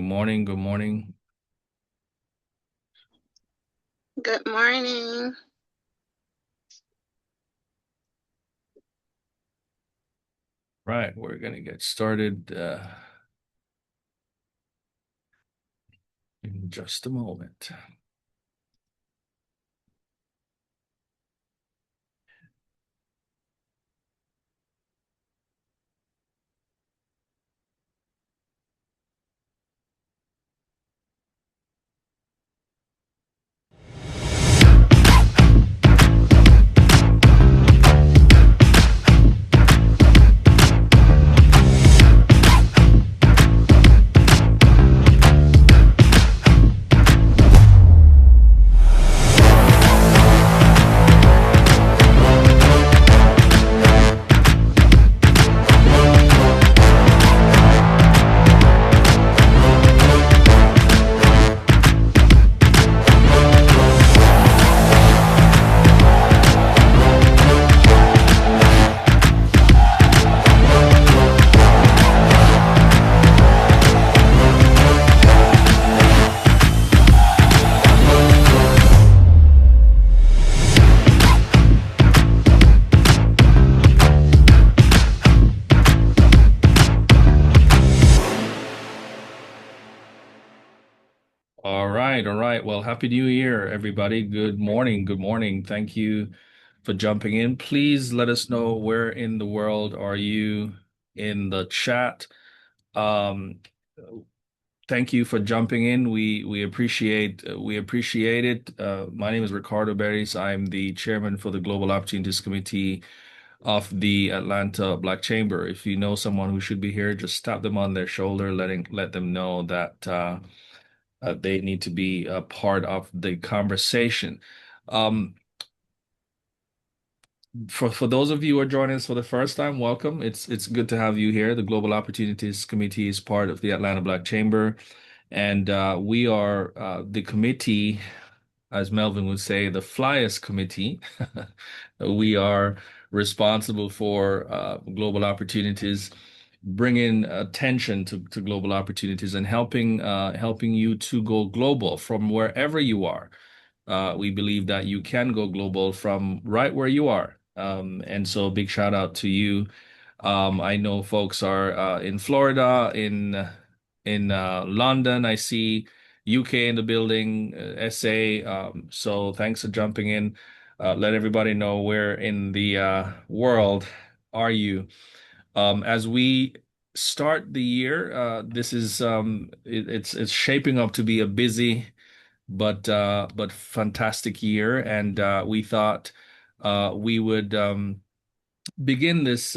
Good morning. Good morning. Good morning. Right, we're gonna get started in just a moment. All right, all right. Well, Happy New Year, everybody. Good morning. Good morning. Thank you for jumping in. Please let us know where in the world are you in the chat. Um, Thank you for jumping in. We appreciate it. My name is Ricardo Berries. I'm the chairman for the Global Opportunities Committee of the Atlanta Black Chamber. If you know someone who should be here, just tap them on their shoulder, let them know that they need to be a part of the conversation. Um, for those of you who are joining us for the first time, welcome. It's good to have you here. The Global Opportunities Committee is part of the Atlanta Black Chamber, and we are the committee, as Melvin would say, the flyest committee. We are responsible for global opportunities, bringing attention to global opportunities and helping you to go global from wherever you are. We believe that you can go global from right where you are. And so big shout out to you. I know folks are in Florida, in London. I see UK in the building, SA. So thanks for jumping in. Let everybody know where in the world are you. As we start the year, this is it's shaping up to be a busy but fantastic year, and we thought we would begin this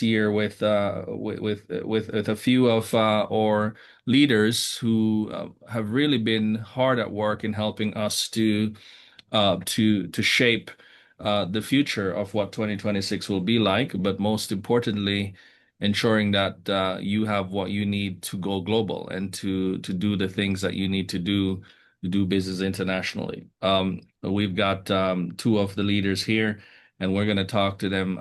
year with a few of our leaders who have really been hard at work in helping us to shape the future of what 2026 will be like, but most importantly, ensuring that you have what you need to go global and to do the things that you need to do business internationally. We've got two of the leaders here, and we're going to talk to them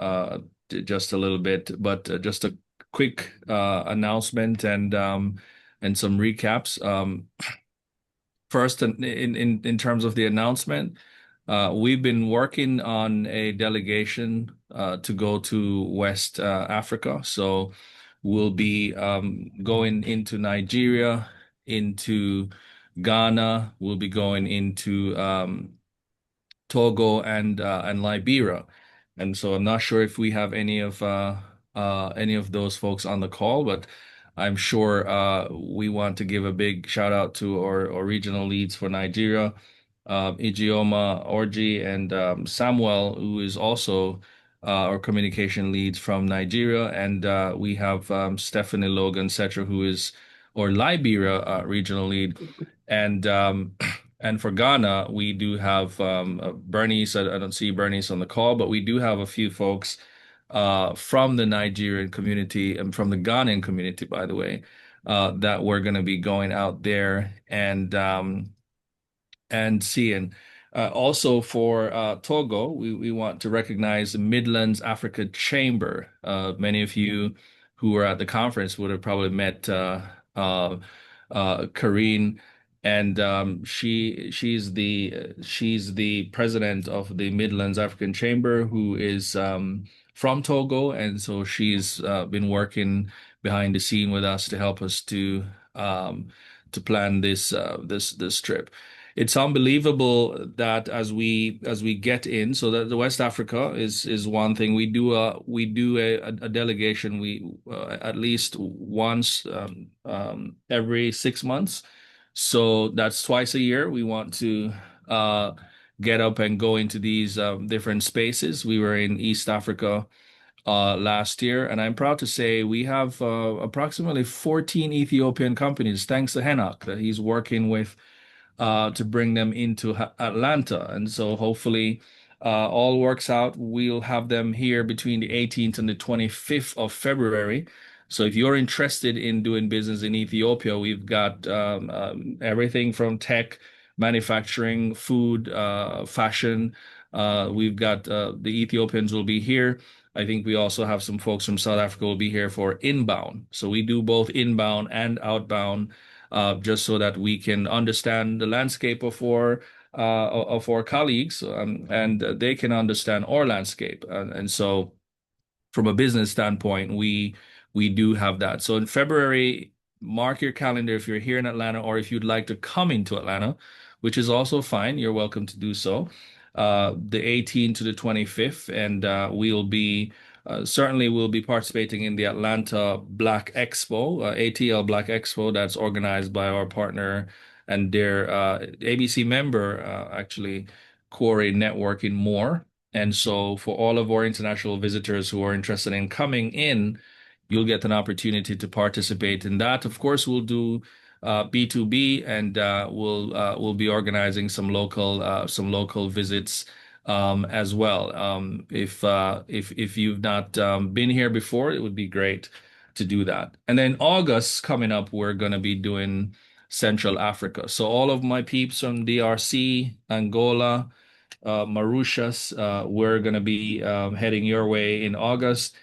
just a little bit, but just a quick announcement and some recaps. First, in terms of the announcement, we've been working on a delegation to go to West Africa. So we'll be going into Nigeria, into Ghana. We'll be going into Togo and Liberia. And so I'm not sure if we have any of those folks on the call, but I'm sure we want to give a big shout out to our regional leads for Nigeria, Ijeoma Orji and Samuel, who is also our communication leads from Nigeria, and we have Stephanie Logan Setra, who is our Liberia regional lead, and and for Ghana, we do have Bernice. I don't see Bernice on the call, but we do have a few folks from the Nigerian community and from the Ghanaian community, by the way, that we're going to be going out there and seeing. Also for Togo, we want to recognize the Midlands Africa Chamber. Many of you who were at the conference would have probably met Karine, and she's the president of the Midlands African Chamber, who is from Togo, and so she's been working behind the scene with us to help us um, to plan this trip. It's unbelievable that as we get in, so that the West Africa is one thing. We do a delegation at least once every 6 months. So that's twice a year. We want to uh, get up and go into these different spaces. We were in East Africa last year, and I'm proud to say we have approximately 14 Ethiopian companies, thanks to Henak, that he's working with to bring them into Atlanta. And so hopefully all works out. We'll have them here between the 18th and the 25th of February. So if you're interested in doing business in Ethiopia, we've got everything from tech, manufacturing, food, fashion. We've got the Ethiopians will be here. I think we also have some folks from South Africa will be here for inbound. So we do both inbound and outbound just so that we can understand the landscape of our colleagues, and they can understand our landscape. And so, from a business standpoint, we do have that. So in February, mark your calendar if you're here in Atlanta, or if you'd like to come into Atlanta, which is also fine. You're welcome to do so. The 18th to the 25th, and we'll be certainly we'll be participating in the Atlanta Black Expo, ATL Black Expo, that's organized by our partner and their ABC member, actually, Corey Networking More. And so, for all of our international visitors who are interested in coming in, you'll get an opportunity to participate in that. Of course, we'll do B2B, and we'll be organizing some local visits as well. If you've not been here before, it would be great to do that. And then August coming up, we're going to be doing Central Africa. So all of my peeps from DRC, Angola, Mauritius. We're going to be heading your way in August.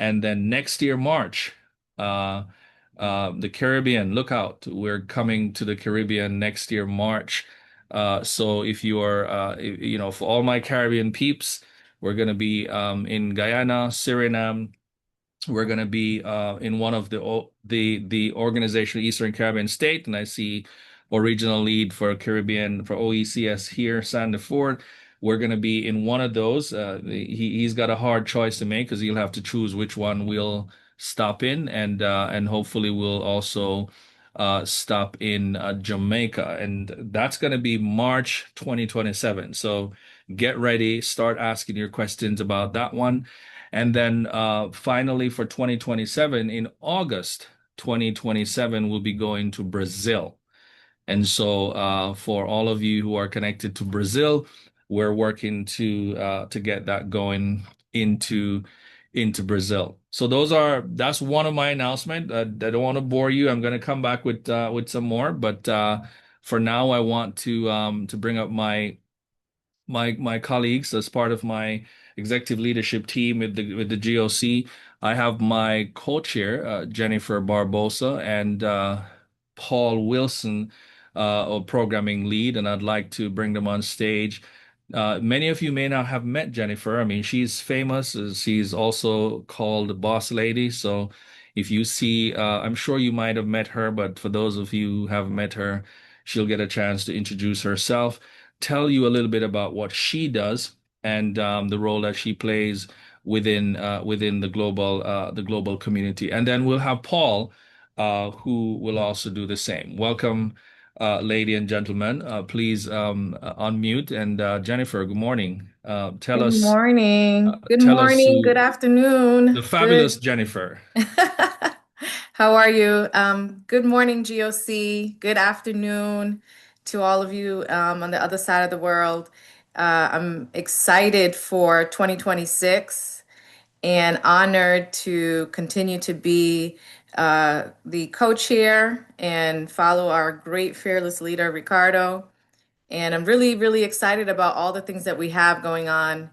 And then next year, March, uh, the Caribbean, look out. We're coming to the Caribbean next year, March. So if you are, for all my Caribbean peeps, we're going to be in Guyana, Suriname, we're going to be in one of the organization Eastern Caribbean state, and I see our regional lead for Caribbean for OECS here, Sandy Ford. We're going to be in one of those. He's got a hard choice to make because he'll have to choose which one we'll stop in, and hopefully we'll also stop in Jamaica, and that's going to be March 2027. So get ready, start asking your questions about that one. And then finally for 2027, in August 2027, we'll be going to Brazil. And so for all of you who are connected to Brazil, we're working to get that going into Brazil. So that's one of my announcement. I don't want to bore you. I'm going to come back with some more, but for now, I want to bring up my colleagues as part of my executive leadership team with the GOC. I have my co-chair, Jennifer Barbosa, and Paul Wilson, a programming lead, and I'd like to bring them on stage. Many of you may not have met Jennifer. I mean, she's famous. She's also called Boss Lady. So if you see, I'm sure you might have met her, but for those of you who have met her, she'll get a chance to introduce herself, tell you a little bit about what she does, and the role that she plays within the global community. And then we'll have Paul, who will also do the same. Welcome, lady and gentlemen. Please unmute. And Jennifer, good morning. Tell Good us morning. Good tell us morning. Good who the afternoon. fabulous Good. Jennifer. How are you? Good morning, GOC. Good afternoon to all of you on the other side of the world. I'm excited for 2026 and honored to continue to be the co-chair and follow our great fearless leader, Ricardo. And I'm really, really excited about all the things that we have going on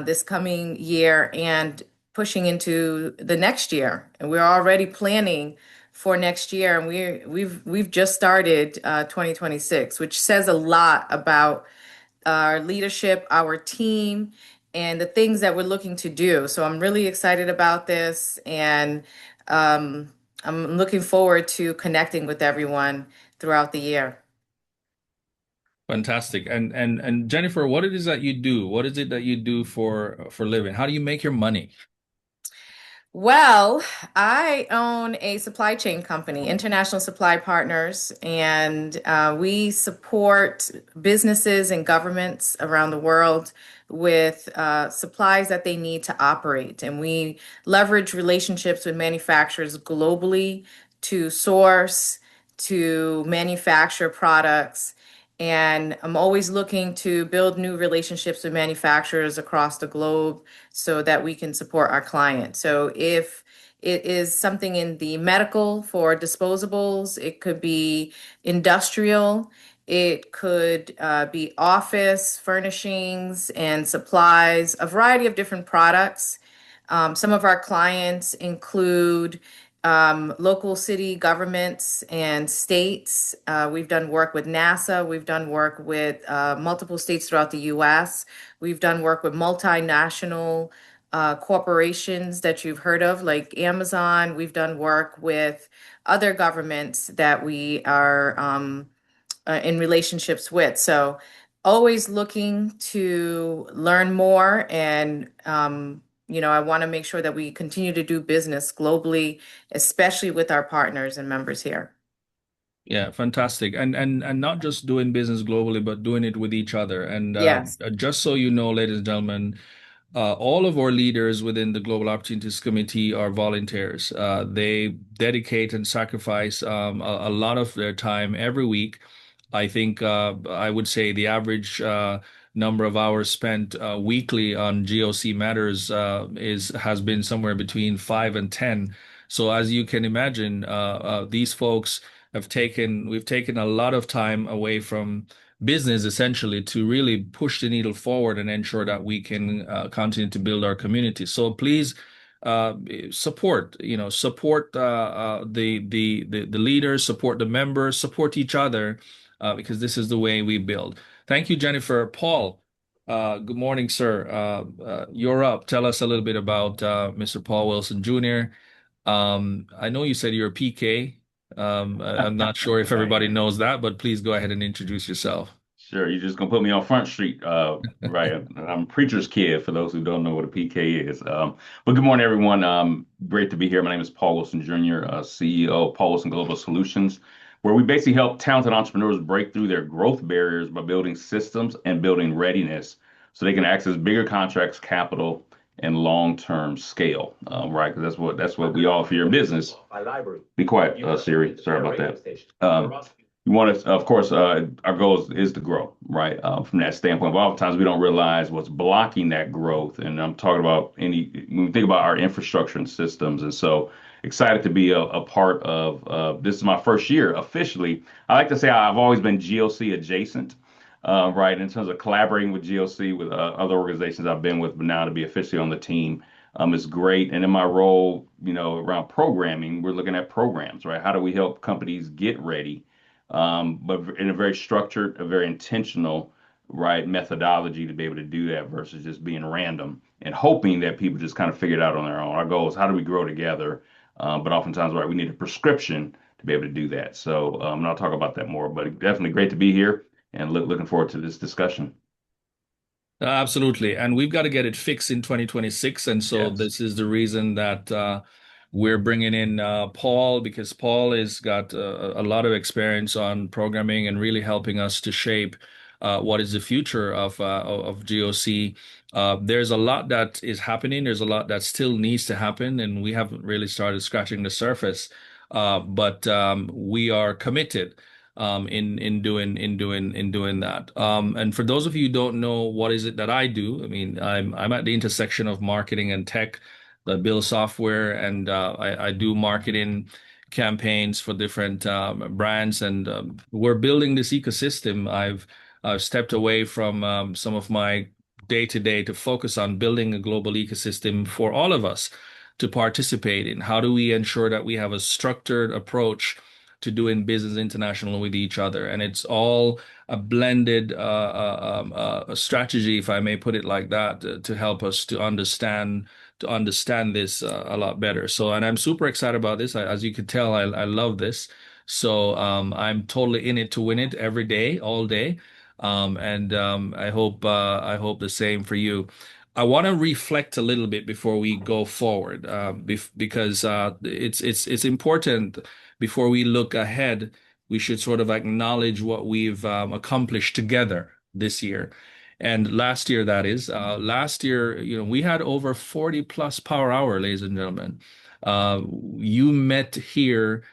this coming year and pushing into the next year. And we're already planning for next year, and we've just started 2026, which says a lot about our leadership, our team, and the things that we're looking to do. So I'm really excited about this, and um, I'm looking forward to connecting with everyone throughout the year. Fantastic. And Jennifer, what it is that you do? What is it that you do for living? How do you make your money? Well, I own a supply chain company, International Supply Partners, and we support businesses and governments around the world with supplies that they need to operate. And we leverage relationships with manufacturers globally to source, to manufacture products. And I'm always looking to build new relationships with manufacturers across the globe so that we can support our clients. So if it is something in the medical for disposables, it could be industrial, it could be office furnishings and supplies, a variety of different products. Some of our clients include local city governments and states. We've done work with NASA. We've done work with multiple states throughout the US. We've done work with multinational corporations that you've heard of, like Amazon. We've done work with other governments that we are in relationships with. So, always looking to learn more, and I want to make sure that we continue to do business globally, especially with our partners and members here. Yeah, fantastic. And not just doing business globally, but doing it with each other. And Yes. just so you know, ladies and gentlemen, all of our leaders within the Global Opportunities Committee are volunteers. They dedicate and sacrifice a lot of their time every week. I think I would say the average number of hours spent weekly on GOC matters is has been somewhere between 5 and 10. So as you can imagine, these folks we've taken a lot of time away from business essentially to really push the needle forward and ensure that we can continue to build our community. So please uh, support the leaders, support the members, support each other because this is the way we build. Thank you, Jennifer. Paul, good morning, sir. You're up. Tell us a little bit about Mr. Paul Wilson Jr. I know you said you're a PK. I'm not sure if I everybody am. knows that, but please go ahead and introduce yourself. Sure, you're just gonna put me on Front Street, right? I'm a preacher's kid for those who don't know what a PK is. But good morning, everyone. Great to be here. My name is Paul Wilson Jr., CEO of Paul Wilson Global Solutions, where we basically help talented entrepreneurs break through their growth barriers by building systems and building readiness so they can access bigger contracts, capital, and long-term scale. Right? Because that's what we all for your business. Be quiet, Siri. Sorry about that. We want to, of course, our goal is to grow, right? From that standpoint, but oftentimes we don't realize what's blocking that growth. And I'm talking about when we think about our infrastructure and systems. And so excited to be a part of this is my first year officially. I like to say I've always been GOC adjacent, right? In terms of collaborating with GOC, with other organizations I've been with, but now to be officially on the team is great. And in my role, around programming, we're looking at programs, right? How do we help companies get ready? But in a very structured, a very intentional, right, methodology to be able to do that versus just being random and hoping that people just kind of figure it out on their own. Our goal is how do we grow together? But oftentimes, right, we need a prescription to be able to do that. So, and I'll talk about that more, but definitely great to be here and looking forward to this discussion. Absolutely. And we've got to get it fixed in 2026. And so Yes. this is the reason that we're bringing in Paul, because Paul has got a lot of experience on programming and really helping us to shape what is the future of GOC. There's a lot that is happening. There's a lot that still needs to happen, and we haven't really started scratching the surface. But we are committed in doing that. And for those of you who don't know what is it that I do, I mean, I'm at the intersection of marketing and tech. I build software, and I do marketing campaigns for different brands, and we're building this ecosystem. I've stepped away from some of my day to day to focus on building a global ecosystem for all of us. to participate in? How do we ensure that we have a structured approach to doing business international with each other? And it's all a blended strategy, if I may put it like that, to help us to understand this a lot better. So, and I'm super excited about this. As you can tell, I love this. So, I'm totally in it to win it every day, all day. And I hope the same for you. I want to reflect a little bit before we go forward, because it's important before we look ahead. We should sort of acknowledge what we've accomplished together this year. And last year, that is, last year, we had over 40 plus power hour, ladies and gentlemen. You met here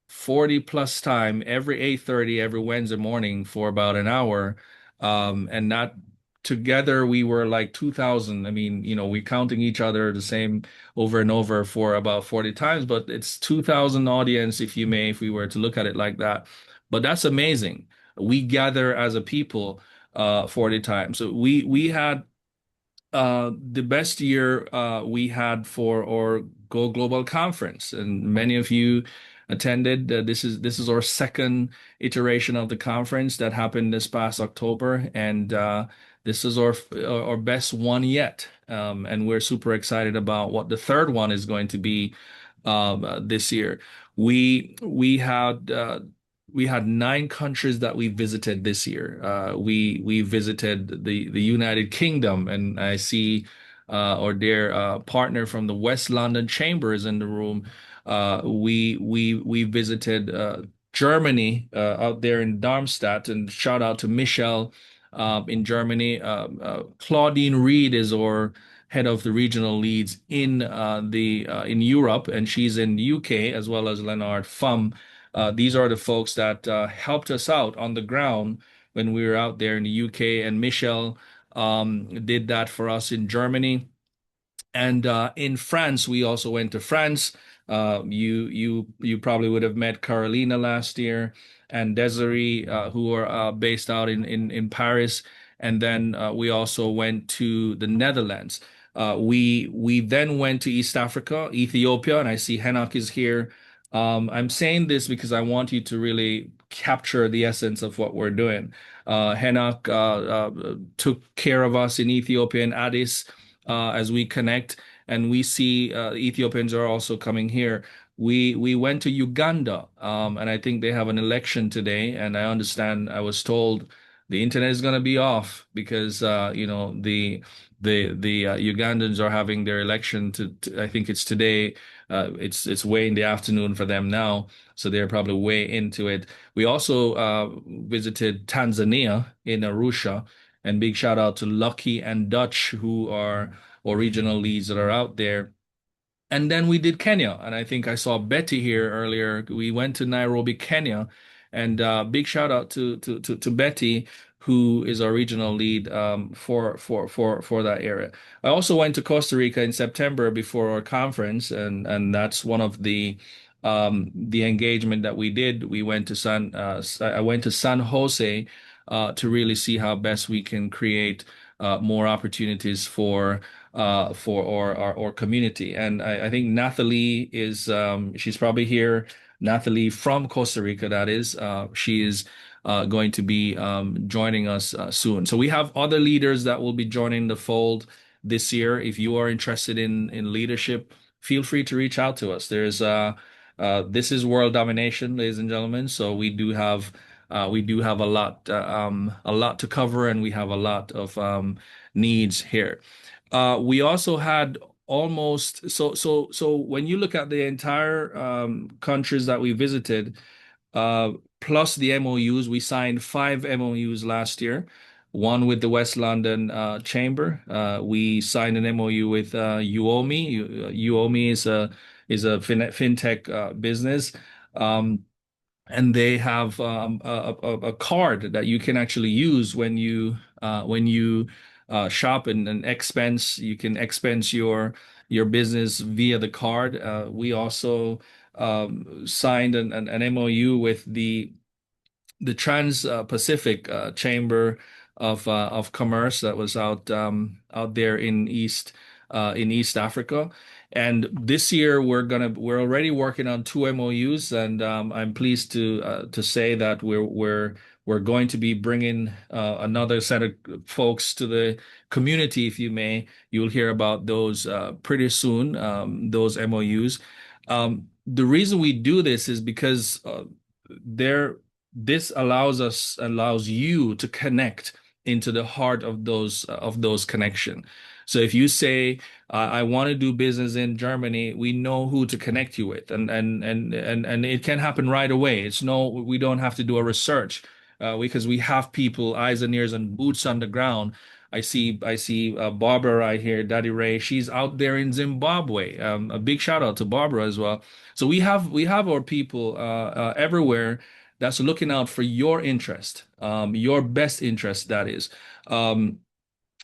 40 plus time every 8:30 every Wednesday morning for about an hour. And that together we were like 2000. I mean, we're counting each other the same over and over for about 40 times, but it's 2000 audience, if you may, if we were to look at it like that. But that's amazing. We gather as a people 40 times. So we had the best year we had for our Go Global conference, and many of you attended. This is our second iteration of the conference that happened this past October, and this is our best one yet. And we're super excited about what the third one is going to be this year. We had 9 countries that we visited this year. We visited the United Kingdom, and I see our dear partner from the West London Chamber is in the room. We visited Germany out there in Darmstadt, and shout out to Michelle in Germany. Claudine Reed is our head of the regional leads in Europe, and she's in the UK, as well as Leonard Fum. These are the folks that helped us out on the ground when we were out there in the UK, and Michelle did that for us in Germany. And in France, we also went to France. You probably would have met Carolina last year and Desiree, who are based out in Paris. And then we also went to the Netherlands. We then went to East Africa, Ethiopia, and I see Henok is here. I'm saying this because I want you to really capture the essence of what we're doing. Henok took care of us in Ethiopia and Addis as we connect, and we see Ethiopians are also coming here. We went to Uganda, and I think they have an election today. And I understand, I was told the internet is going to be off because the Ugandans are having their election I think it's today. It's way in the afternoon for them now, so they're probably way into it. We also visited Tanzania in Arusha, and big shout out to Lucky and Dutch, who are original leads that are out there. And then we did Kenya, and I think I saw Betty here earlier. We went to Nairobi, Kenya, and big shout out to Betty, who is our regional lead for that area. I also went to Costa Rica in September before our conference, and that's one of the engagement that we did. I went to San Jose to really see how best we can create more opportunities for our community. And I think Nathalie is she's probably here. Nathalie from Costa Rica, that is. She is going to be joining us soon. So we have other leaders that will be joining the fold this year. If you are interested in leadership, feel free to reach out to us. This is world domination, ladies and gentlemen. So we do have a lot to cover, and we have a lot of needs here. We also had almost so when you look at the entire countries that we visited, plus the MOUs, we signed 5 MOUs last year. One with the West London Chamber. We signed an MOU with Uomi. Uomi is a fintech business. And they have a card that you can actually use when you shop and expense. You can expense your business via the card. We also signed an MOU with the Trans-Pacific Chamber of Commerce that was out there in East Africa. And this year we're already working on two MOUs, and I'm pleased to say that we're going to be bringing another set of folks to the community, if you may. You'll hear about those pretty soon, those MOUs. The reason we do this is because there this allows you to connect into the heart of those connection. So if you say I want to do business in Germany, we know who to connect you with, and it can happen right away. We don't have to do a research because we have people, eyes and ears and boots on the ground. I see Barbara right here, Daddy Ray. She's out there in Zimbabwe. A big shout out to Barbara as well. So we have our people everywhere that's looking out for your interest, your best interest, that is. Um,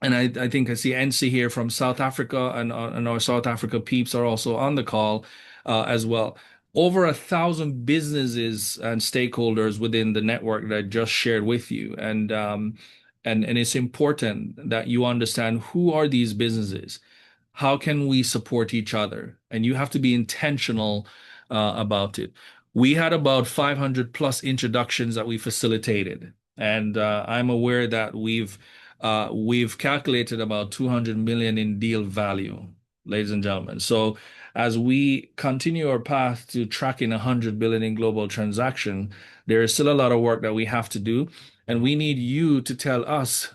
and I think I see NC here from South Africa, and our South Africa peeps are also on the call as well. Over 1,000 businesses and stakeholders within the network that I just shared with you, and it's important that you understand who are these businesses. How can we support each other? And you have to be intentional about it. We had about 500 plus introductions that we facilitated, and I'm aware that we've calculated about 200 million in deal value, ladies and gentlemen. So as we continue our path to tracking 100 billion in global transaction, there is still a lot of work that we have to do, and we need you to tell us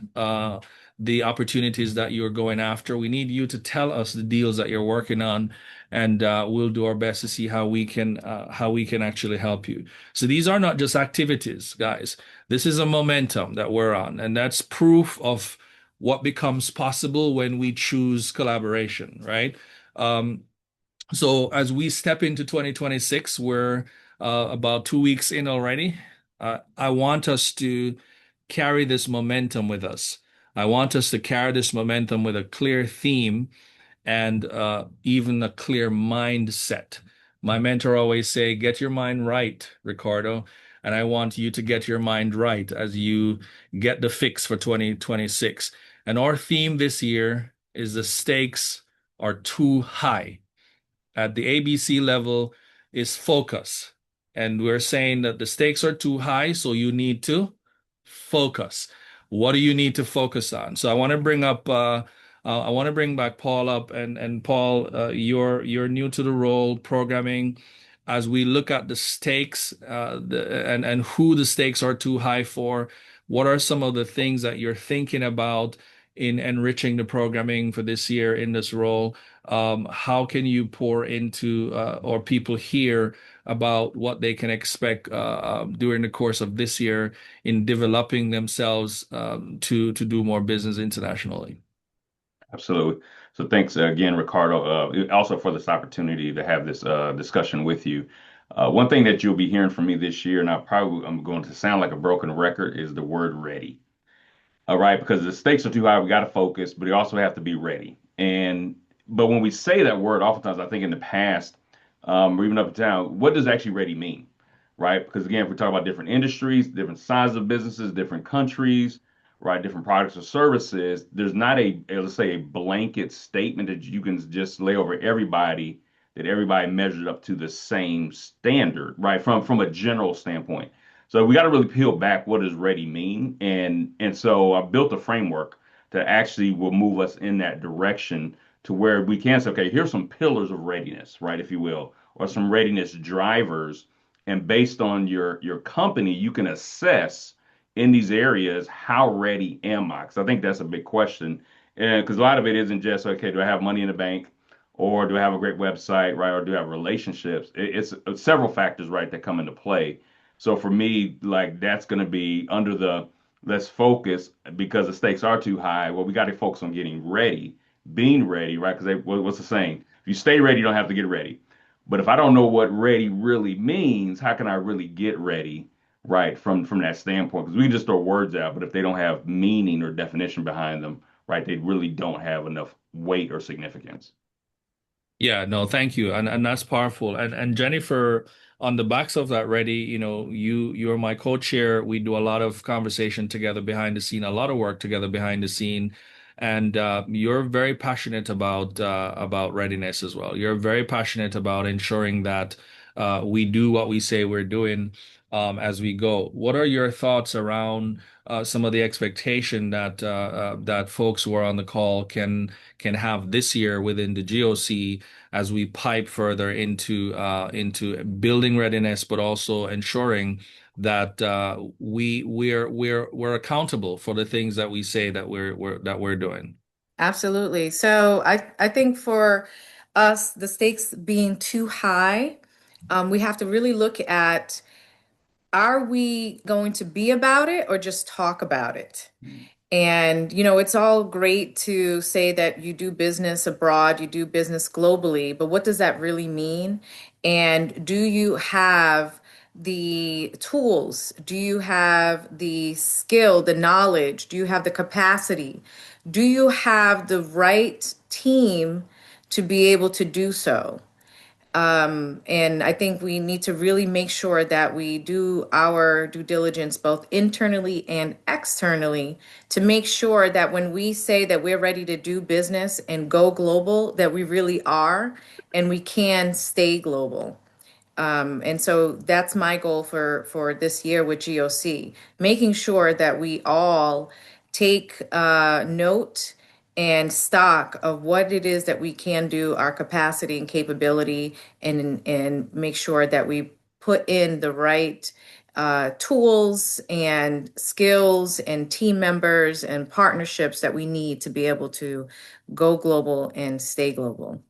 the opportunities that you're going after. We need you to tell us the deals that you're working on, and we'll do our best to see how we can actually help you. So these are not just activities, guys. This is a momentum that we're on, and that's proof of what becomes possible when we choose collaboration, right? Um, so as we step into 2026, we're about 2 weeks in already. I want us to carry this momentum with us. I want us to carry this momentum with a clear theme and even a clear mindset. My mentor always say, "Get your mind right, Ricardo." And I want you to get your mind right as you get the fix for 2026. And our theme this year is the stakes are too high. At the ABC level is focus. And we're saying that the stakes are too high, so you need to focus. What do you need to focus on? So I want to bring back Paul up, and Paul, you're new to the role programming. As we look at the stakes, and who the stakes are too high for, what are some of the things that you're thinking about in enriching the programming for this year in this role? How can you pour into or people hear about what they can expect during the course of this year in developing themselves to do more business internationally? Absolutely. So thanks again, Ricardo, also for this opportunity to have this discussion with you. One thing that you'll be hearing from me this year, and I'm going to sound like a broken record, is the word ready. All right, because the stakes are too high, we got to focus, but you also have to be ready. But when we say that word, oftentimes I think in the past, or even up and down, what does actually ready mean? Right? Because again, if we talk about different industries, different sizes of businesses, different countries, right, different products or services, there's not let's say a blanket statement that you can just lay over everybody that everybody measured up to the same standard, right? From a general standpoint. So we got to really peel back what does ready mean, and so I built a framework that actually will move us in that direction to where we can say, okay, here's some pillars of readiness, right, if you will, or some readiness drivers, and based on your company, you can assess in these areas how ready am I? Because I think that's a big question, and because a lot of it isn't just okay, do I have money in the bank? Or do I have a great website, right? Or do I have relationships? It's several factors, right, that come into play. So for me, like that's going to be under the let's focus because the stakes are too high. Well, we got to focus on getting ready, being ready, right? Because what's the saying? If you stay ready, you don't have to get ready. But if I don't know what ready really means, how can I really get ready, right? From that standpoint, because we can just throw words out, but if they don't have meaning or definition behind them, right, they really don't have enough weight or significance. Yeah, no, thank you. And that's powerful. And Jennifer, on the backs of that ready, you're my co-chair. We do a lot of conversation together behind the scene, a lot of work together behind the scene. And you're very passionate about readiness as well. You're very passionate about ensuring that we do what we say we're doing as we go. What are your thoughts around some of the expectation that folks who are on the call can have this year within the GOC as we pipe further into building readiness, but also ensuring that we're accountable for the things that we say that we're doing. Absolutely. So I think for us, the stakes being too high, we have to really look at, are we going to be about it or just talk about it? And, it's all great to say that you do business abroad, you do business globally, but what does that really mean? And do you have the tools? Do you have the skill, the knowledge? Do you have the capacity? Do you have the right team to be able to do so? And I think we need to really make sure that we do our due diligence both internally and externally to make sure that when we say that we're ready to do business and go global, that we really are and we can stay global. And so that's my goal for this year with GOC, making sure that we all take note and stock of what it is that we can do, our capacity and capability, and make sure that we put in the right tools and skills and team members and partnerships that we need to be able to go global and stay global.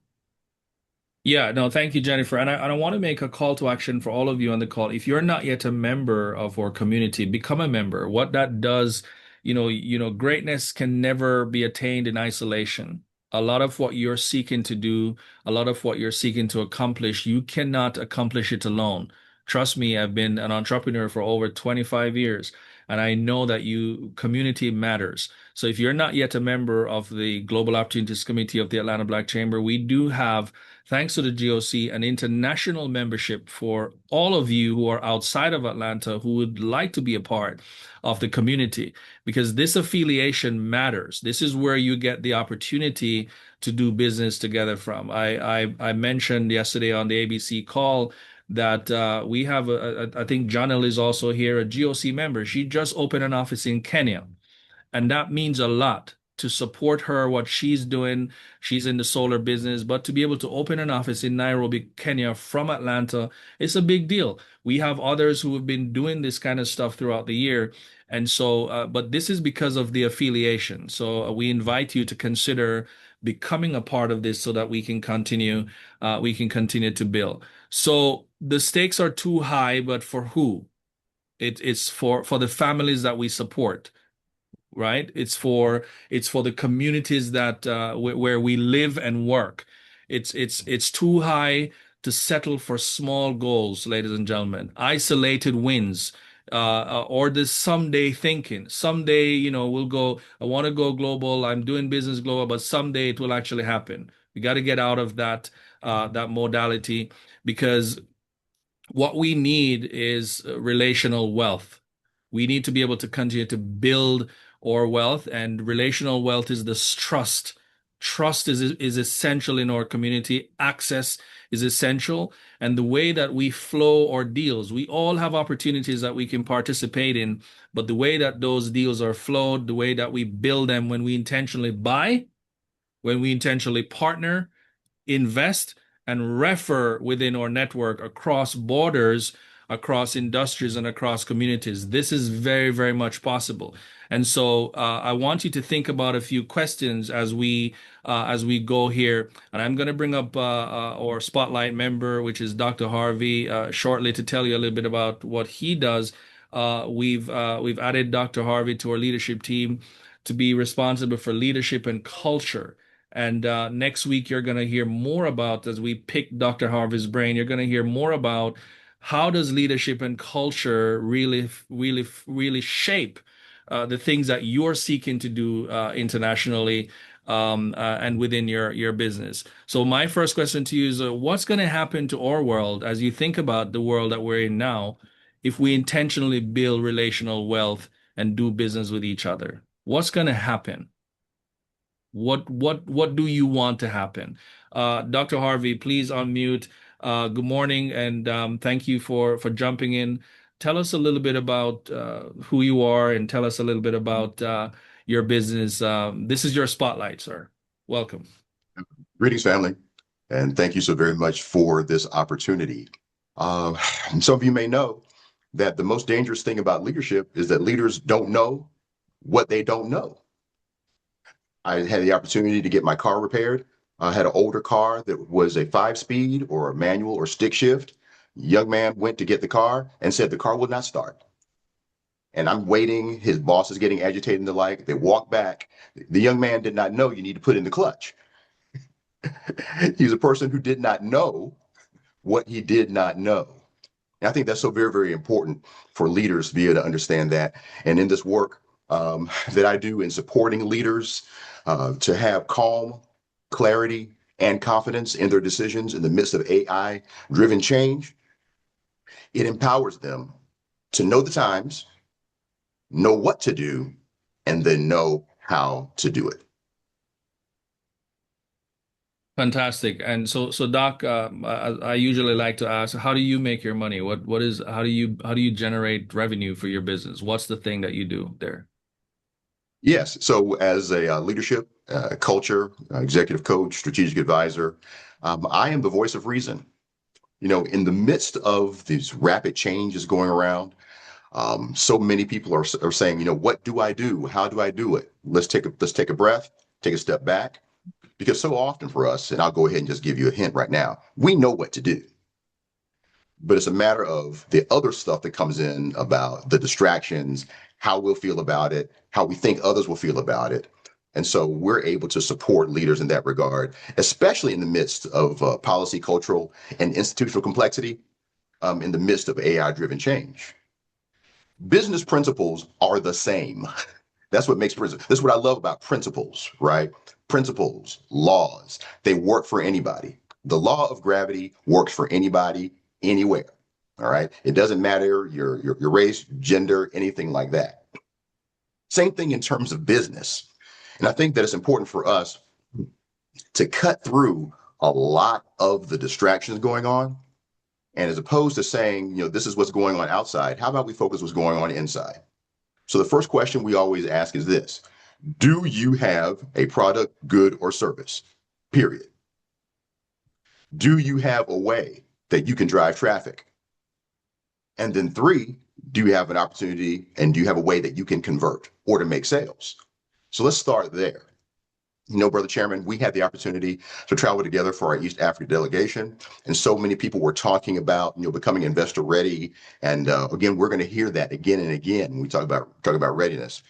Yeah, no, thank you, Jennifer. And I want to make a call to action for all of you on the call. If you're not yet a member of our community, become a member. What that does, greatness can never be attained in isolation. A lot of what you're seeking to do, a lot of what you're seeking to accomplish, you cannot accomplish it alone. Trust me, I've been an entrepreneur for over 25 years, and I know that community matters. So if you're not yet a member of the Global Opportunities Committee of the Atlanta Black Chamber, we do have, thanks to the GOC, an international membership for all of you who are outside of Atlanta who would like to be a part of the community, because this affiliation matters. This is where you get the opportunity to do business together from. I mentioned yesterday on the ABC call that we have, I think Janelle is also here, a GOC member. She just opened an office in Kenya. And that means a lot to support her, what she's doing. She's in the solar business, but to be able to open an office in Nairobi, Kenya from Atlanta, it's a big deal. We have others who have been doing this kind of stuff throughout the year. And so, but this is because of the affiliation. So we invite you to consider becoming a part of this so that we can continue to build. So the stakes are too high, but for who? It's for the families that we support, right? It's for the communities that where we live and work. It's too high to settle for small goals, ladies and gentlemen. Isolated wins, or this someday thinking. Someday, we'll go. I want to go global. I'm doing business global, but someday it will actually happen. We got to get out of that modality, because what we need is relational wealth. We need to be able to continue to build our wealth, and relational wealth is this trust. Trust is essential in our community. Access is essential. And the way that we flow our deals, we all have opportunities that we can participate in, but the way that those deals are flowed, the way that we build them, when we intentionally buy, when we intentionally partner, invest, and refer within our network across borders, across industries, and across communities. This is very, very much possible. And so I want you to think about a few questions as we go here. And I'm going to bring up our spotlight member, which is Dr. Harvey, shortly, to tell you a little bit about what he does. We've added Dr. Harvey to our leadership team to be responsible for leadership and culture. And next week, you're going to hear more about, as we pick Dr. Harvey's brain, you're going to hear more about how does leadership and culture really, really, really shape the things that you're seeking to do internationally, and within your business. So my first question to you is, what's going to happen to our world as you think about the world that we're in now if we intentionally build relational wealth and do business with each other? What's going to happen? What do you want to happen? Dr. Harvey, please unmute. Good morning, and thank you for jumping in. Tell us a little bit about who you are, and tell us a little bit about your business. This is your spotlight, sir. Welcome. Greetings, family, and thank you so very much for this opportunity. Uh, some of you may know that the most dangerous thing about leadership is that leaders don't know what they don't know. I had the opportunity to get my car repaired. I had an older car that was a 5-speed or a manual or stick shift. Young man went to get the car and said the car will not start. And I'm waiting. His boss is getting agitated and the like. They walk back. The young man did not know you need to put in the clutch. He's a person who did not know what he did not know. And I think that's so very, very important for leaders to be able to understand that. And in this work that I do in supporting leaders to have calm, clarity, and confidence in their decisions in the midst of AI-driven change, it empowers them to know the times, know what to do, and then know how to do it. Fantastic. And so Doc, I usually like to ask, how do you make your money? How do you generate revenue for your business? What's the thing that you do there? Yes. So as a leadership, culture, executive coach, strategic advisor, I am the voice of reason. You know, in the midst of these rapid changes going around, so many people are saying, you know, what do I do? How do I do it? Let's take a breath, take a step back, because so often for us, and I'll go ahead and just give you a hint right now, we know what to do, but it's a matter of the other stuff that comes in about the distractions, how we'll feel about it, how we think others will feel about it. And so we're able to support leaders in that regard, especially in the midst of policy, cultural, and institutional complexity, in the midst of AI-driven change. Business principles are the same. That's what makes principles. That's what I love about principles, right? Principles, laws, they work for anybody. The law of gravity works for anybody, anywhere. All right. It doesn't matter your race, gender, anything like that. Same thing in terms of business. And I think that it's important for us to cut through a lot of the distractions going on. And as opposed to saying, you know, this is what's going on outside, how about we focus what's going on inside? So the first question we always ask is this: do you have a product, good, or service? Period. Do you have a way that you can drive traffic? And then 3, do you have an opportunity and do you have a way that you can convert or to make sales? So let's start there. You know, Brother Chairman, we had the opportunity to travel together for our East Africa delegation, and so many people were talking about, you know, becoming investor ready. And again, we're going to hear that again and again when we talk about readiness.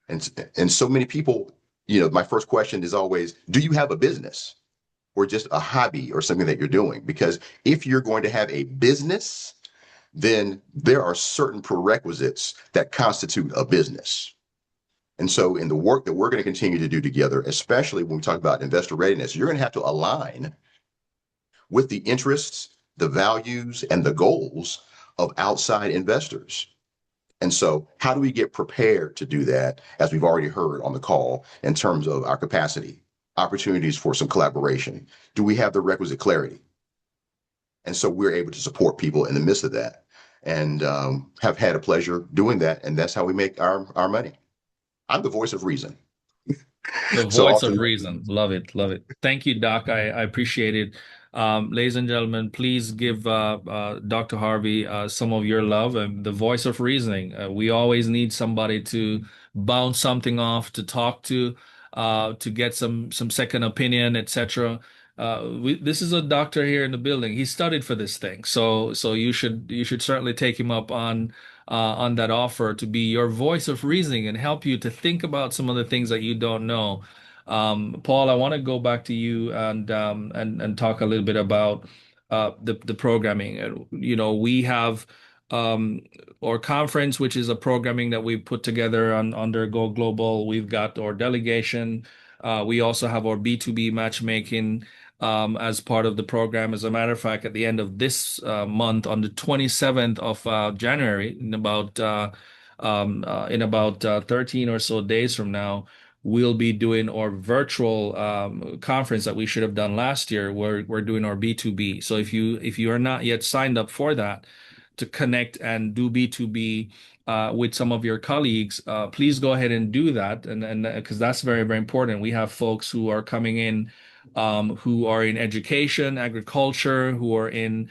And so many people, you know, my first question is always, do you have a business or just a hobby or something that you're doing? Because if you're going to have a business, then there are certain prerequisites that constitute a business. And so in the work that we're going to continue to do together, especially when we talk about investor readiness, you're going to have to align with the interests, the values, and the goals of outside investors. And so how do we get prepared to do that, as we've already heard on the call, in terms of our capacity, opportunities for some collaboration? Do we have the requisite clarity? And so we're able to support people in the midst of that, and have had a pleasure doing that. And that's how we make our money. I'm the voice of reason. The So voice of often, reason. Love it. Love it. Thank you, Doc. I appreciate it. Ladies and gentlemen, please give Dr. Harvey some of your love and the voice of reasoning. We always need somebody to bounce something off, to talk to get some second opinion, etc. This is a doctor here in the building. He studied for this thing, so you should certainly take him up on that offer to be your voice of reasoning and help you to think about some of the things that you don't know. Paul, I want to go back to you and talk a little bit about the programming. You know, we have um, our conference, which is a programming that we put together under Go Global. We've got our delegation. We also have our B2B matchmaking as part of the program. As a matter of fact, at the end of this month, on the 27th of January, in about 13 or so days from now, we'll be doing our virtual conference that we should have done last year. We're doing our B2B. So if you are not yet signed up for that to connect and do B2B with some of your colleagues, please go ahead and do that. And because that's very, very important. We have folks who are coming in who are in education, agriculture, who are in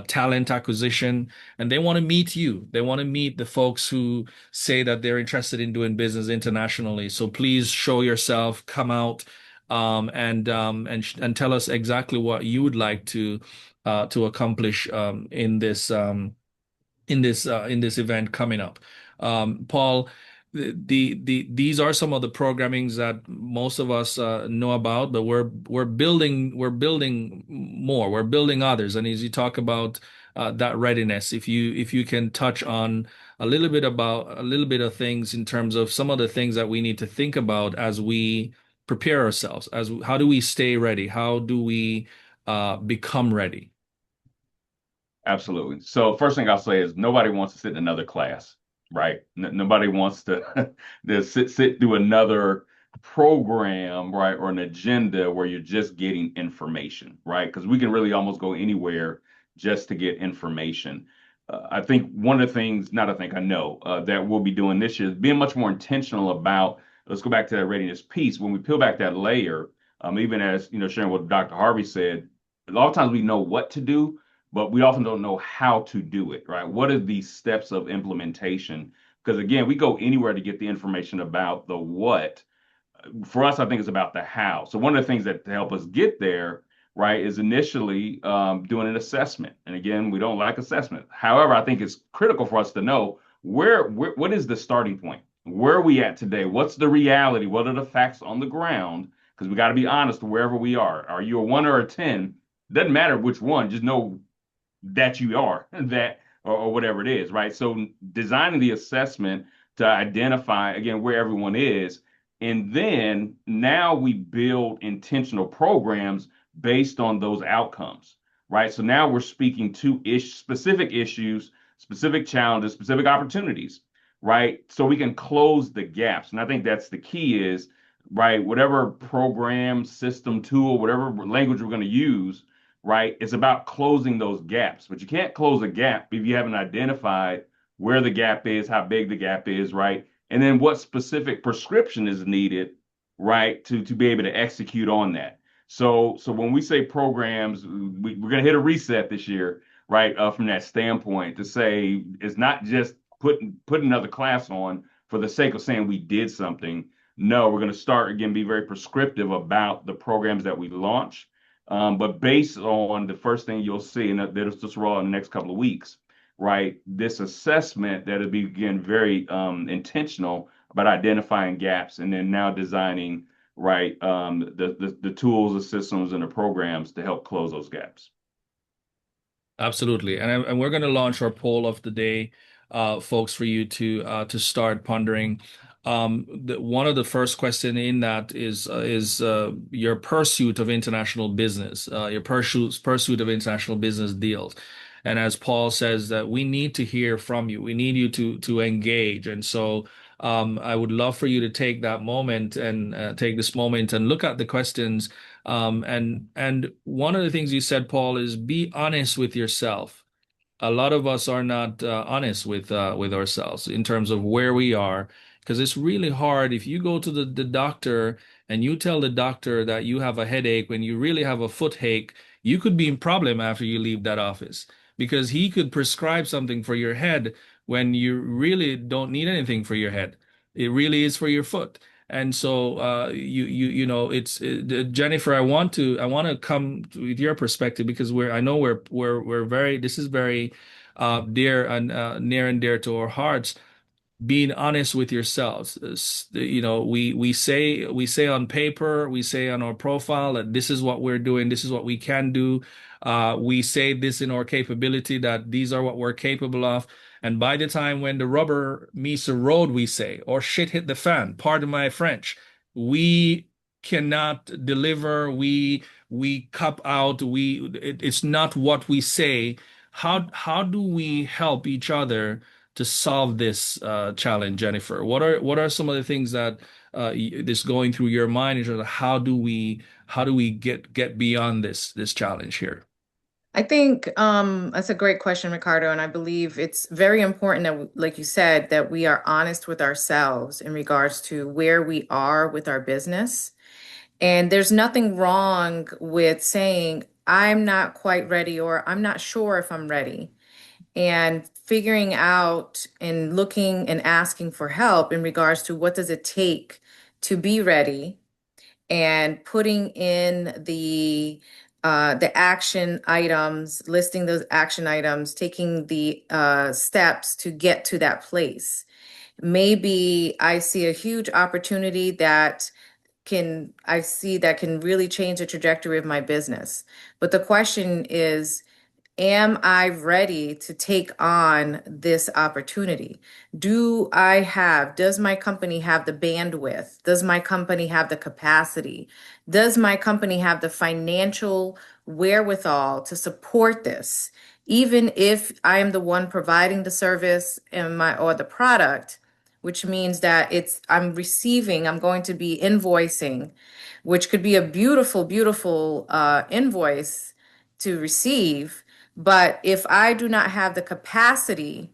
talent acquisition, and they want to meet you. They want to meet the folks who say that they're interested in doing business internationally. So please show yourself, come out, and tell us exactly what you would like to accomplish in this event coming up. Paul, these are some of the programmings that most of us know about, but we're building more. We're building others. And as you talk about that readiness, if you can touch on a little bit of things in terms of some of the things that we need to think about as we prepare ourselves, as how do we stay ready? How do we become ready? Absolutely. So first thing I'll say is nobody wants to sit in another class, right? Nobody wants to, to sit through another program, right, or an agenda where you're just getting information, right? Because we can really almost go anywhere just to get information. I think one of the things, not I think, I know that we'll be doing this year is being much more intentional about, let's go back to that readiness piece. When we peel back that layer, even as, sharing what Dr. Harvey said, a lot of times we know what to do, but we often don't know how to do it, right? What are these steps of implementation? Because again, we go anywhere to get the information about the what. For us, I think it's about the how. So one of the things that to help us get there, right, is initially doing an assessment. And again, we don't like assessment. However, I think it's critical for us to know what is the starting point? Where are we at today? What's the reality? What are the facts on the ground? Because we got to be honest wherever we are. Are you a 1 or a 10? Doesn't matter which one, just know that you are that or whatever it is, right? So designing the assessment to identify again where everyone is, and then now we build intentional programs based on those outcomes, right? So now we're speaking to specific issues, specific challenges, specific opportunities, right? So we can close the gaps. And I think that's the key is, right, whatever program, system, tool, whatever language we're going to use, right? It's about closing those gaps, but you can't close a gap if you haven't identified where the gap is, how big the gap is, right? And then what specific prescription is needed, right, to be able to execute on that. So when we say programs, we're going to hit a reset this year, right? From that standpoint, to say it's not just put another class on for the sake of saying we did something. No, we're going to start again, be very prescriptive about the programs that we launch. But based on the first thing you'll see, and that'll just roll out in the next couple of weeks, right? This assessment that'll be again very intentional about identifying gaps and then now designing right the tools, the systems, and the programs to help close those gaps. Absolutely. And we're going to launch our poll of the day, folks, for you to start pondering. One of the first question in that is your pursuit of international business, your pursuit of international business deals. And as Paul says, that we need to hear from you. We need you to engage. And so I would love for you to take that moment and take this moment and look at the questions. And one of the things you said, Paul, is be honest with yourself. A lot of us are not honest with ourselves in terms of where we are, because it's really hard if you go to the doctor and you tell the doctor that you have a headache when you really have a footache. You could be in problem after you leave that office because he could prescribe something for your head when you really don't need anything for your head. It really is for your foot. And so it's Jennifer, I want to come with your perspective because I know we're very, this is very dear and near and dear to our hearts, being honest with yourselves. We say on paper, we say on our profile that this is what we're doing, this is what we can do. We say this in our capability that these are what we're capable of. And by the time when the rubber meets the road, we say, or shit hit the fan, pardon my French, we cannot deliver. We cup out. It's not what we say. How do we help each other to solve this challenge, Jennifer? What are some of the things that this going through your mind in terms of how do we get beyond this challenge here? I think that's a great question, Ricardo, and I believe it's very important that, like you said, that we are honest with ourselves in regards to where we are with our business. And there's nothing wrong with saying, I'm not quite ready, or I'm not sure if I'm ready, and figuring out and looking and asking for help in regards to what does it take to be ready, and putting in the action items, listing those action items, taking the steps to get to that place. Maybe I see a huge opportunity that can really change the trajectory of my business. But the question is, am I ready to take on this opportunity? Does my company have the bandwidth? Does my company have the capacity? Does my company have the financial wherewithal to support this? Even if I am the one providing the service or the product, which means that I'm going to be invoicing, which could be a beautiful, beautiful invoice to receive. But if I do not have the capacity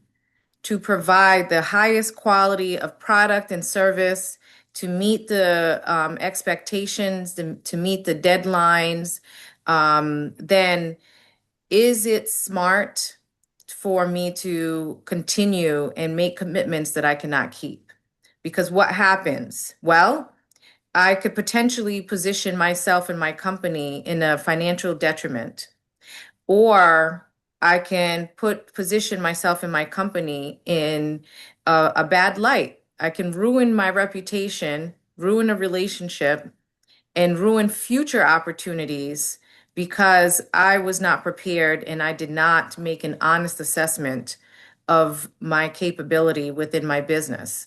to provide the highest quality of product and service, to meet the expectations, to meet the deadlines, then is it smart for me to continue and make commitments that I cannot keep? Because what happens? Well, I could potentially position myself and my company in a financial detriment, or I can position myself and my company in a bad light. I can ruin my reputation, ruin a relationship, and ruin future opportunities because I was not prepared and I did not make an honest assessment of my capability within my business,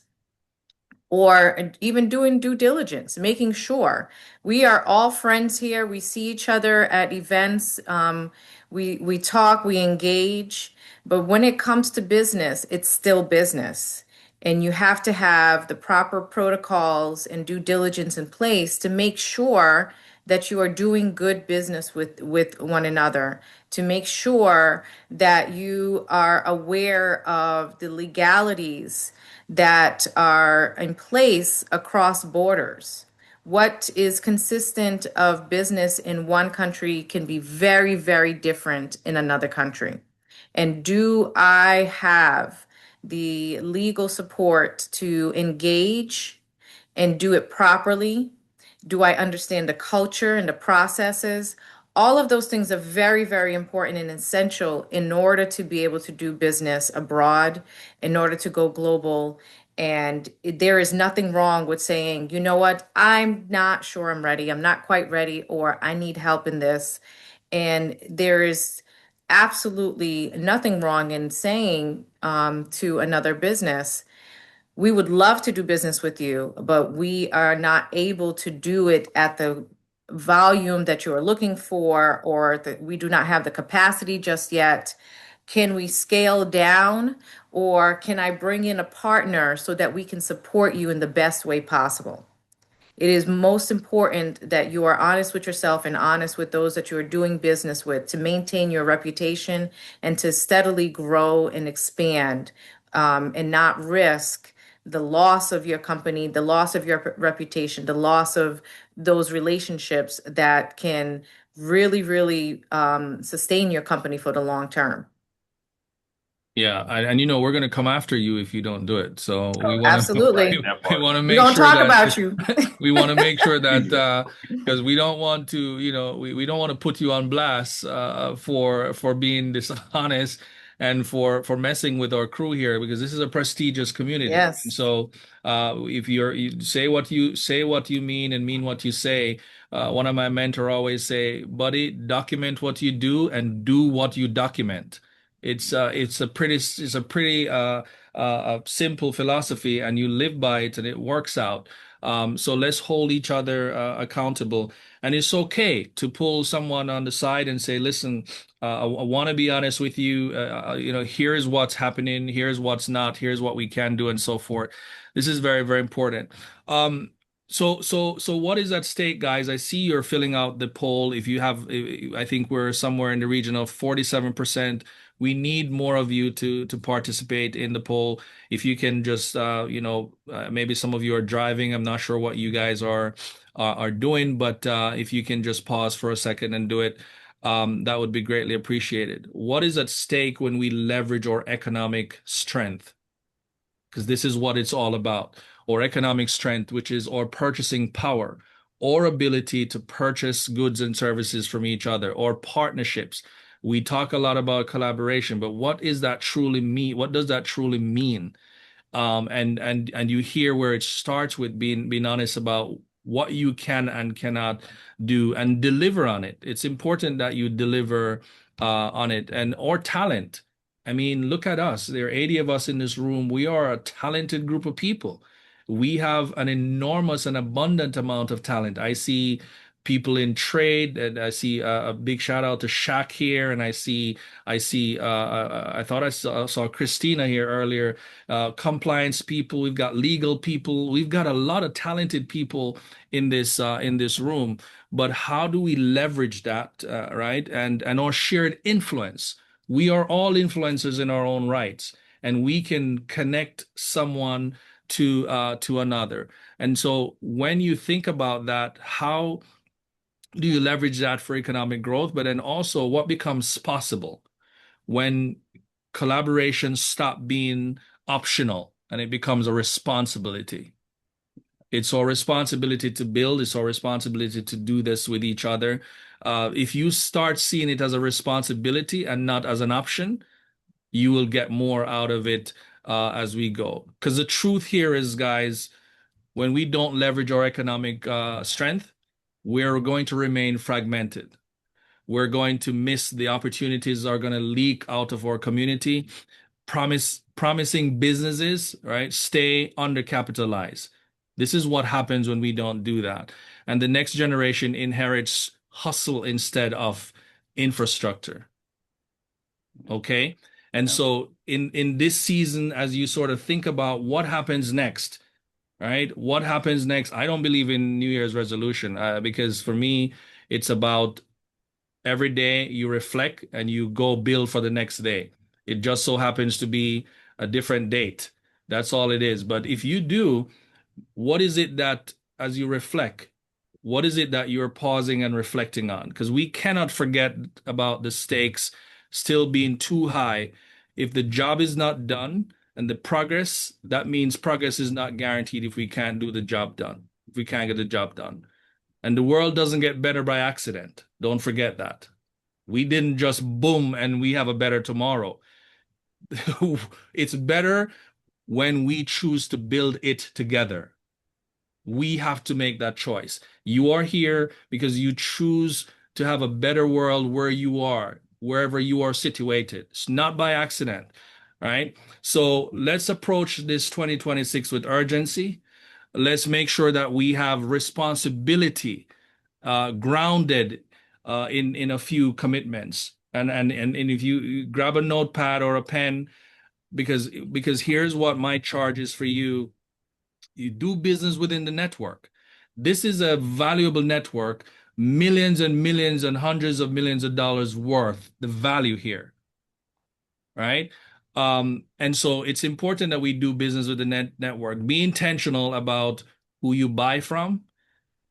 or even doing due diligence, making sure we are all friends here. We see each other at events. We talk, we engage, but when it comes to business, it's still business. And you have to have the proper protocols and due diligence in place to make sure that you are doing good business with one another, to make sure that you are aware of the legalities that are in place across borders. What is consistent of business in one country can be very, very different in another country. And do I have the legal support to engage and do it properly? Do I understand the culture and the processes? All of those things are very, very important and essential in order to be able to do business abroad, in order to go global. And there is nothing wrong with saying, you know what, I'm not sure I'm ready. I'm not quite ready, or I need help in this. And there is absolutely nothing wrong in saying to another business, we would love to do business with you, but we are not able to do it at the volume that you are looking for, or that we do not have the capacity just yet. Can we scale down, or can I bring in a partner so that we can support you in the best way possible? It is most important that you are honest with yourself and honest with those that you are doing business with, to maintain your reputation and to steadily grow and expand, and not risk the loss of your company, the loss of your reputation, the loss of those relationships that can really, really sustain your company for the long term. Yeah, and we're going to come after you if you don't do it. So we want to Absolutely. That we part. want to We're make going to sure talk that about you. we want to make sure that because we don't want to, we don't want to put you on blast for being dishonest and for messing with our crew here, because this is a prestigious community. And Yes. so if you say what you mean and mean what you say. One of my mentor always say, buddy, document what you do and do what you document. It's a pretty simple philosophy, and you live by it, and it works out. So let's hold each other accountable, and it's okay to pull someone on the side and say, "Listen, I want to be honest with you. Here's what's happening. Here's what's not. Here's what we can do, and so forth." This is very, very important. So what is at stake, guys? I see you're filling out the poll. If you have, I think we're somewhere in the region of 47%. We need more of you to participate in the poll. If you can just, maybe some of you are driving. I'm not sure what you guys are doing, but if you can just pause for a second and do it, that would be greatly appreciated. What is at stake when we leverage our economic strength? Because this is what it's all about. Or economic strength, which is our purchasing power, or ability to purchase goods and services from each other, or partnerships. We talk a lot about collaboration, but what is that truly mean? What does that truly mean? And you hear where it starts with being honest about what you can and cannot do and deliver on it. It's important that you deliver on it and or talent. I mean, look at us. There are 80 of us in this room. We are a talented group of people. We have an enormous and abundant amount of talent. I see people in trade, and I see a big shout out to Shaq here, and I thought I saw Christina here earlier, compliance people, we've got legal people, we've got a lot of talented people in this room. But how do we leverage that, right? And our shared influence. We are all influencers in our own rights, and we can connect someone to another. And so when you think about that, how do you leverage that for economic growth? But then also, what becomes possible when collaboration stop being optional and it becomes a responsibility? It's our responsibility to build. It's our responsibility to do this with each other. If you start seeing it as a responsibility and not as an option, you will get more out of it as we go. Because the truth here is, guys, when we don't leverage our economic strength, we're going to remain fragmented. We're going to miss the opportunities that are going to leak out of our community. Promising businesses, right, stay undercapitalized. This is what happens when we don't do that. And the next generation inherits hustle instead of infrastructure. Okay. And Yeah. so in this season, as you sort of think about what happens next, right? What happens next? I don't believe in New Year's resolution because for me, it's about every day you reflect and you go build for the next day. It just so happens to be a different date. That's all it is. But if you do, what is it that, as you reflect, what is it that you're pausing and reflecting on? Because we cannot forget about the stakes still being too high. If the job is not done and the progress, that means progress is not guaranteed if we can't do the job done, if we can't get the job done. And the world doesn't get better by accident. Don't forget that. We didn't just boom and we have a better tomorrow. It's better when we choose to build it together. We have to make that choice. You are here because you choose to have a better world where you are, wherever you are situated. It's not by accident, right? So let's approach this 2026 with urgency. Let's make sure that we have responsibility grounded in a few commitments. And if you grab a notepad or a pen, because here's what my charge is for you. You do business within the network. This is a valuable network, millions and millions and hundreds of millions of dollars worth, the value here, right? And so it's important that we do business with the network. Be intentional about who you buy from,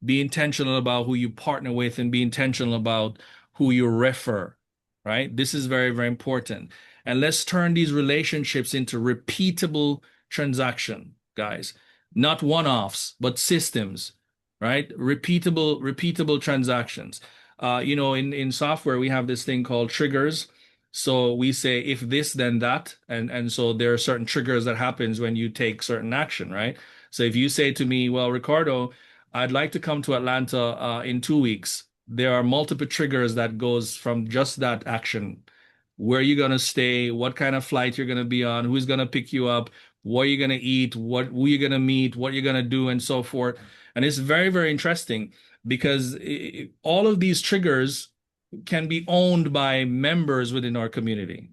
be intentional about who you partner with, and be intentional about who you refer, right? This is very, very important. And let's turn these relationships into repeatable transaction, guys. Not one-offs, but systems, right? Repeatable transactions. In software, we have this thing called triggers. So we say if this, then that, and so there are certain triggers that happens when you take certain action, right? So if you say to me, well, Ricardo, I'd like to come to Atlanta in 2 weeks. There are multiple triggers that goes from just that action. Where you're gonna stay, what kind of flight you're gonna be on, who's gonna pick you up, what you're gonna eat, who you're gonna meet, what you're gonna do, and so forth. And it's very, very interesting because all of these triggers can be owned by members within our community.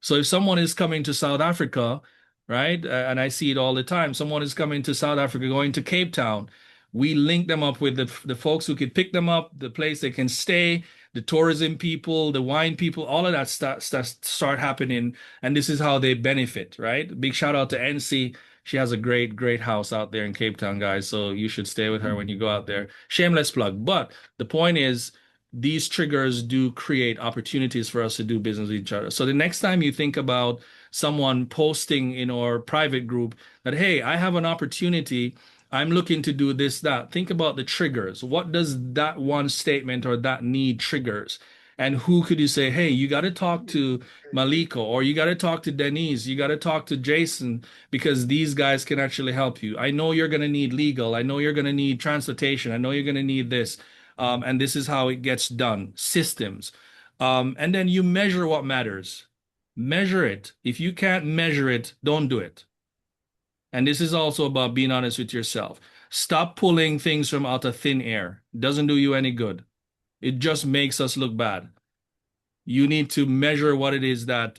So if someone is coming to South Africa, right, and I see it all the time, someone is coming to South Africa, going to Cape Town, We link them up with the folks who could pick them up, the place they can stay, the tourism people, the wine people, all of that start happening, and this is how they benefit, right? Big shout out to NC. She has a great house out there in Cape Town, guys. So you should stay with her when you go out there. Shameless plug. But the point is, these triggers do create opportunities for us to do business with each other. So the next time you think about someone posting in our private group that, hey, I have an opportunity, I'm looking to do this, that, think about the triggers. What does that one statement or that need triggers? And who could you say, hey, you got to talk to Maliko, or you got to talk to Denise, you got to talk to Jason, because these guys can actually help you. I know you're going to need legal. I know you're going to need transportation. I know you're going to need this. And this is how it gets done. Systems. And then you measure what matters. Measure it. If you can't measure it, don't do it. And this is also about being honest with yourself. Stop pulling things from out of thin air. It doesn't do you any good. It just makes us look bad. You need to measure what it is that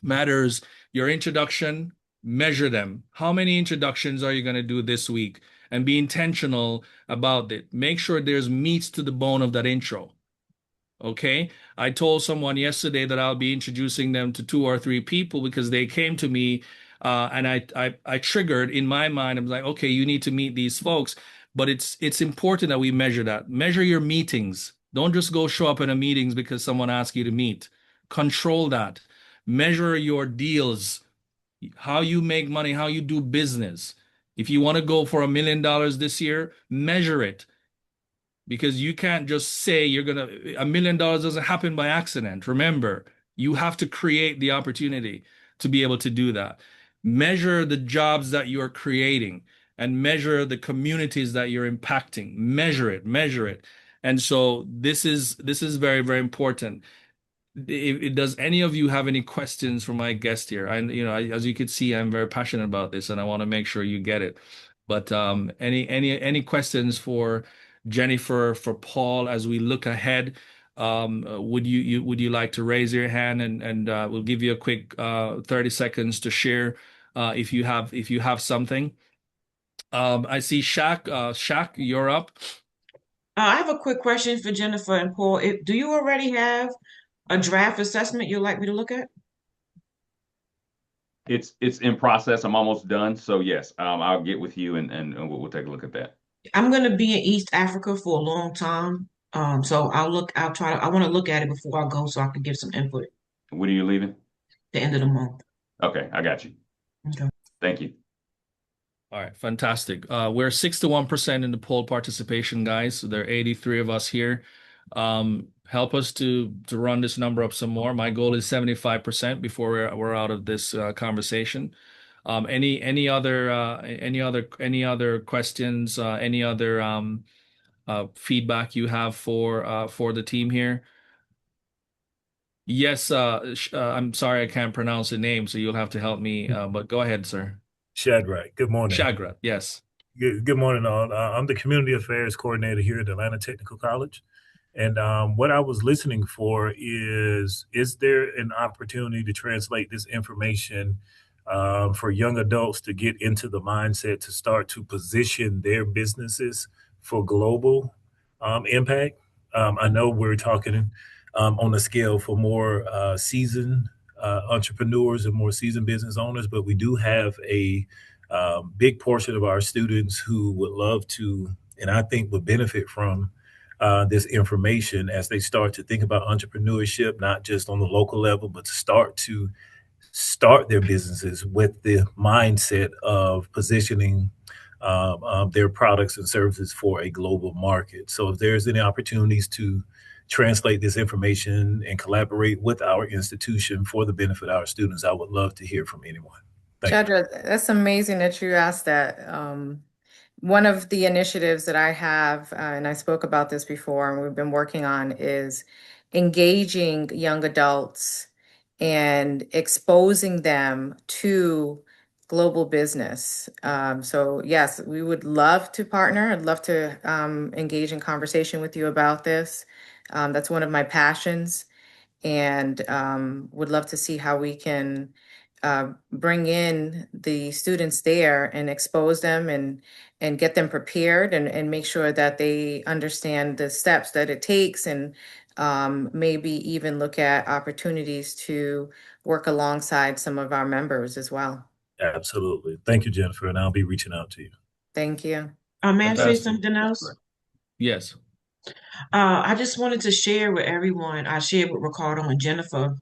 matters. Your introduction, measure them. How many introductions are you going to do this week? And be intentional about it. Make sure there's meat to the bone of that intro. Okay. I told someone yesterday that I'll be introducing them to 2 or 3 people because they came to me, and I triggered in my mind. I'm like, okay, you need to meet these folks, but it's important that we measure that. Measure your meetings. Don't just go show up in a meetings because someone asked you to meet. Control that. Measure your deals, how you make money, how you do business. If you want to go for $1 million this year, measure it, because you can't just say you're gonna, $1 million doesn't happen by accident. Remember, you have to create the opportunity to be able to do that. Measure the jobs that you're creating and measure the communities that you're impacting. Measure it. And so this is very important. Does any of you have any questions for my guest here? As you can see, I'm very passionate about this, and I want to make sure you get it. But any questions for Jennifer, for Paul, as we look ahead? Would you like to raise your hand, and we'll give you a quick 30 seconds to share if you have something. I see Shaq. Shaq, you're up. I have a quick question for Jennifer and Paul. Do you already have a draft assessment you'd like me to look at? It's in process. I'm almost done. So yes, I'll get with you and we'll take a look at that. I'm going to be in East Africa for a long time. So I want to look at it before I go so I can give some input When are you leaving? the end of the month. Okay, I got you. Okay. Thank you. All right, fantastic. We're 61% in the poll participation, guys. So there are 83 of us here. Help us to run this number up some more. My goal is 75% before we're out of this conversation. Any other questions? Any other feedback you have for the team here? Yes, I'm sorry I can't pronounce the name, so you'll have to help me. But go ahead, sir. Shadrach, good morning. Shagrat, yes. Good morning, all. I'm the Community Affairs Coordinator here at Atlanta Technical College. And what I was listening for is there an opportunity to translate this information for young adults to get into the mindset to start to position their businesses for global impact? I know we're talking on a scale for more seasoned entrepreneurs and more seasoned business owners, but we do have a big portion of our students who would love to, and I think would benefit from this information as they start to think about entrepreneurship, not just on the local level, but to start their businesses with the mindset of positioning their products and services for a global market. So if there's any opportunities to translate this information and collaborate with our institution for the benefit of our students, I would love to hear from anyone. Thank you. Chadra, that's amazing that you asked that. One of the initiatives that I have, and I spoke about this before, and we've been working on, is engaging young adults and exposing them to global business. So yes, we would love to partner. I'd love to engage in conversation with you about this. That's one of my passions, and would love to see how we can bring in the students there and expose them and get them prepared and make sure that they understand the steps that it takes and maybe even look at opportunities to work alongside some of our members as well. Absolutely. Thank you, Jennifer, and I'll be reaching out to you. Thank you. May I say Fantastic. something That's else? great. Yes. I just wanted to share with everyone. I shared with Ricardo and Jennifer.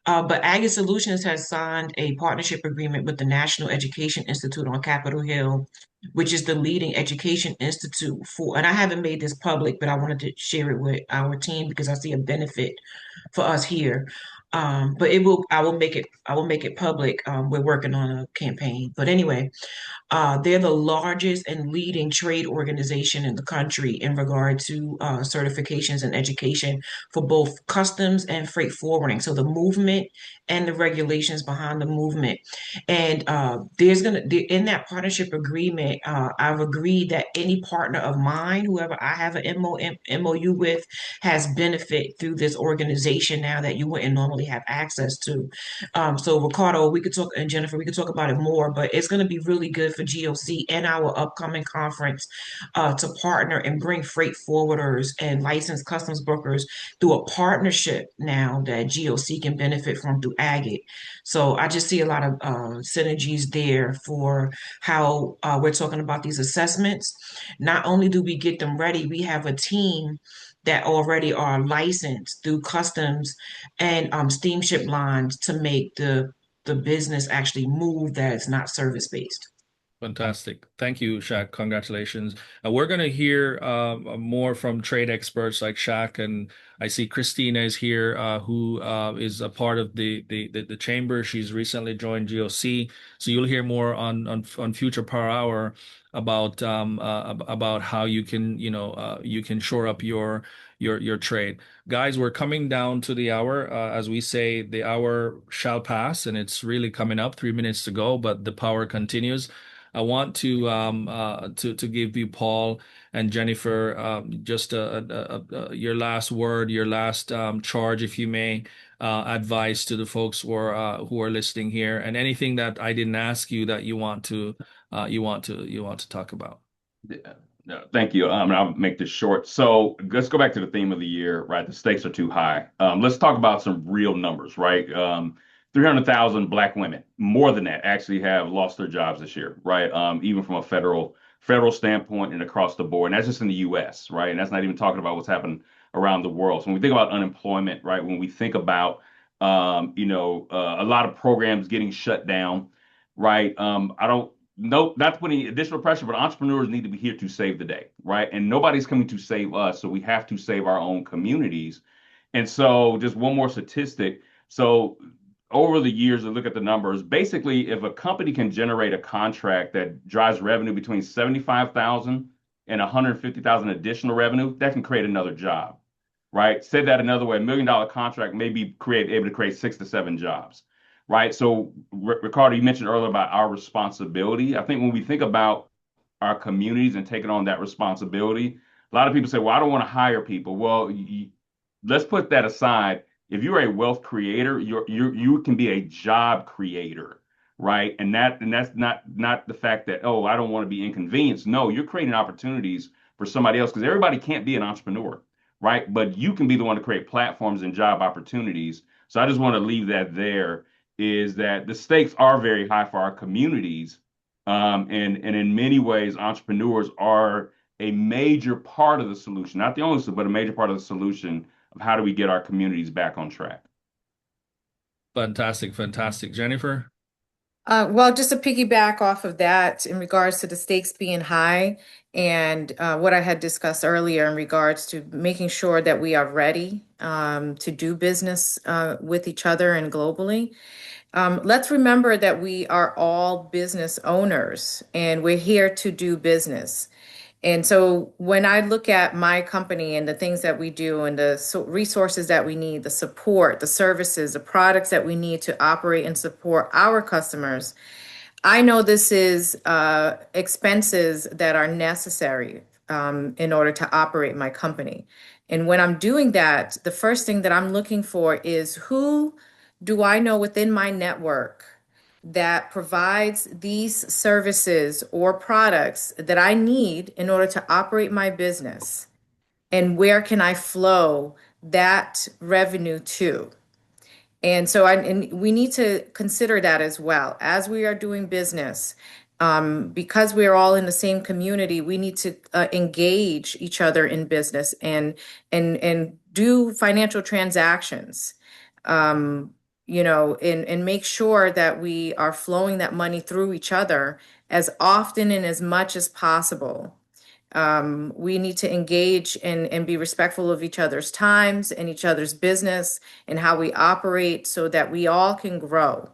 But Aggie Solutions has signed a partnership agreement with the National Education Institute on Capitol Hill, which is the leading education institute for, and I haven't made this public, but I wanted to share it with our team because I see a benefit for us here. But I will make it public. We're working on a campaign. But anyway, they're the largest and leading trade organization in the country in regard to certifications and education for both customs and freight forwarding. So the movement and the regulations behind the movement. And in that partnership agreement, I've agreed that any partner of mine, whoever I have an MOU with, has benefit through this organization now that you wouldn't normally have access to. So Ricardo, we could talk, and Jennifer, we could talk about it more, but it's going to be really good for GOC and our upcoming conference to partner and bring freight forwarders and licensed customs brokers through a partnership now that GOC can benefit from through Agate. So I just see a lot of synergies there for how we're talking about these assessments. Not only do we get them ready, we have a team that already are licensed through customs and steamship lines to make the business actually move that it's not service based. Fantastic. Thank you, Shaq. Congratulations. We're going to hear more from trade experts like Shaq, and I see Christina is here, who is a part of the chamber. She's recently joined GOC, so you'll hear more on future Power Hour about how you can you can shore up your trade. Guys, we're coming down to the hour. As we say, the hour shall pass, and it's really coming up. 3 minutes to go, but the power continues. I want to give you, Paul and Jennifer, just your last word, your last charge, if you may, advice to the folks who are listening here, and anything that I didn't ask you that you want to talk about. Yeah. No, thank you. And I'll make this short. So let's go back to the theme of the year, right? The stakes are too high. Let's talk about some real numbers, right? 300,000 Black women, more than that, actually have lost their jobs this year, right? Even from a federal standpoint and across the board. And that's just in the U.S., right? And that's not even talking about what's happened around the world. So when we think about unemployment, right? When we think about, a lot of programs getting shut down, right? I don't no, not putting additional pressure, but entrepreneurs need to be here to save the day, right? And nobody's coming to save us, so we have to save our own communities. And so, just one more statistic. So, over the years, I look at the numbers. Basically, if a company can generate a contract that drives revenue between 75,000 and 150,000 additional revenue, that can create another job, right? Say that another way, $1 million contract may be able to create 6 to 7 jobs, right? So, Ricardo, you mentioned earlier about our responsibility. I think when we think about our communities and taking on that responsibility, a lot of people say, well, I don't want to hire people. Well, let's put that aside. If you're a wealth creator, you can be a job creator, right? And that's not the fact that, oh, I don't want to be inconvenienced. No, you're creating opportunities for somebody else because everybody can't be an entrepreneur, right? But you can be the one to create platforms and job opportunities. So I just want to leave that there, is that the stakes are very high for our communities. And in many ways, entrepreneurs are a major part of the solution, not the only solution, but a major part of the solution of how do we get our communities back on track. Fantastic, fantastic. Jennifer? Well, just to piggyback off of that in regards to the stakes being high and what I had discussed earlier in regards to making sure that we are ready to do business with each other and globally. Let's remember that we are all business owners and we're here to do business. And so when I look at my company and the things that we do and the resources that we need, the support, the services, the products that we need to operate and support our customers, I know this is expenses that are necessary in order to operate my company. And when I'm doing that, the first thing that I'm looking for is who do I know within my network that provides these services or products that I need in order to operate my business? And where can I flow that revenue to? And so and we need to consider that as well as we are doing business. Because we are all in the same community, we need to engage each other in business and do financial transactions. And make sure that we are flowing that money through each other as often and as much as possible. We need to engage and be respectful of each other's times and each other's business and how we operate so that we all can grow.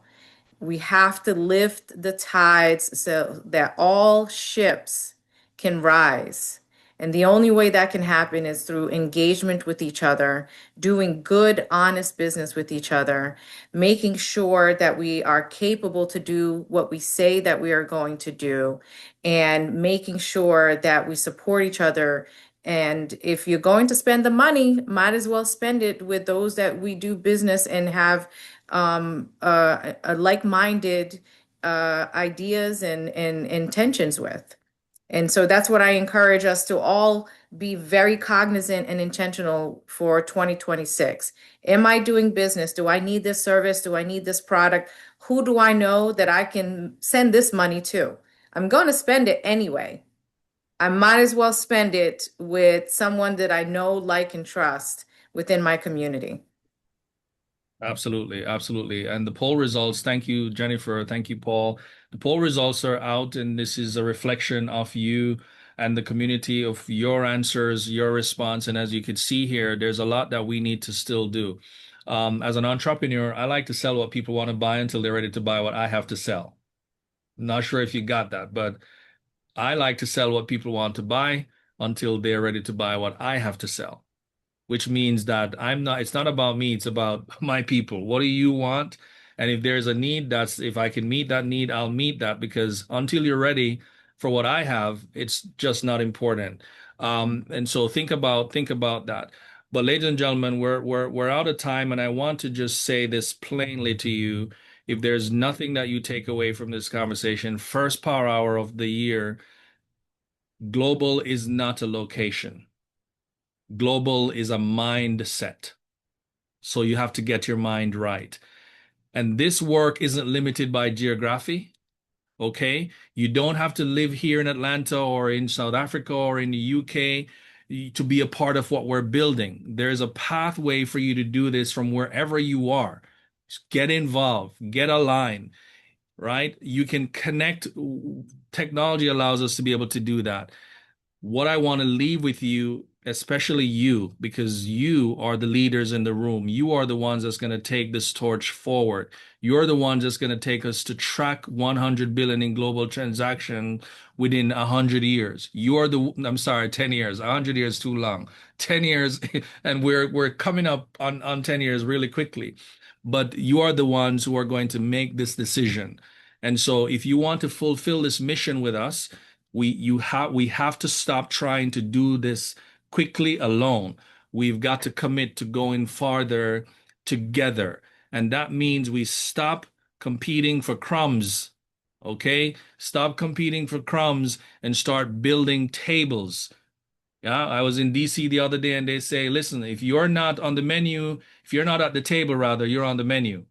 We have to lift the tides so that all ships can rise. And the only way that can happen is through engagement with each other, doing good, honest business with each other, making sure that we are capable to do what we say that we are going to do, and making sure that we support each other. And if you're going to spend the money, might as well spend it with those that we do business and have a like-minded ideas and intentions with. And so that's what I encourage us to all be very cognizant and intentional for 2026. Am I doing business? Do I need this service? Do I need this product? Who do I know that I can send this money to? I'm going to spend it anyway. I might as well spend it with someone that I know, like, and trust within my community. Absolutely, absolutely. And the poll results, thank you, Jennifer. Thank you, Paul. The poll results are out, and this is a reflection of you and the community, of your answers, your response. And as you can see here, there's a lot that we need to still do. As an entrepreneur, I like to sell what people want to buy until they're ready to buy what I have to sell. Not sure if you got that, but I like to sell what people want to buy until they're ready to buy what I have to sell, which means that it's not about me, it's about my people. What do you want? And if there's a need, if I can meet that need, I'll meet that, because until you're ready for what I have, it's just not important. And so think about that. But ladies and gentlemen, we're out of time, and I want to just say this plainly to you. If there's nothing that you take away from this conversation, first power hour of the year, global is not a location. Global is a mindset. So you have to get your mind right. And this work isn't limited by geography, okay? You don't have to live here in Atlanta or in South Africa or in the UK to be a part of what we're building. There's a pathway for you to do this from wherever you are. Just get involved, get aligned, right? You can connect. Technology allows us to be able to do that. What I want to leave with you, especially you, because you are the leaders in the room. You are the ones that's going to take this torch forward. You're the ones that's going to take us to track 100 billion in global transaction within 100 years. I'm sorry, 10 years. 100 years too long. 10 years, and we're coming up on 10 years really quickly. But you are the ones who are going to make this decision. And so if you want to fulfill this mission with us, we have to stop trying to do this quickly alone. We've got to commit to going farther together. And that means we stop competing for crumbs. Okay? Stop competing for crumbs and start building tables. Yeah, I was in DC the other day, and they say, listen, if you're not on the menu, if you're not at the table, rather, you're on the menu.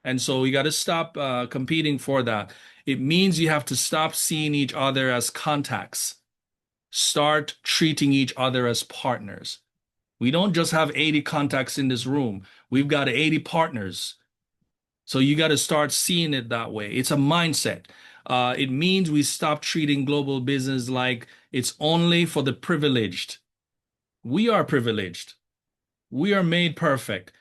And so we got to stop competing for that. It means you have to stop seeing each other as contacts. Start treating each other as partners. We don't just have 80 contacts in this room. We've got 80 partners. So you got to start seeing it that way. It's a mindset. It means we stop treating global business like it's only for the privileged. We are privileged. We are made perfect.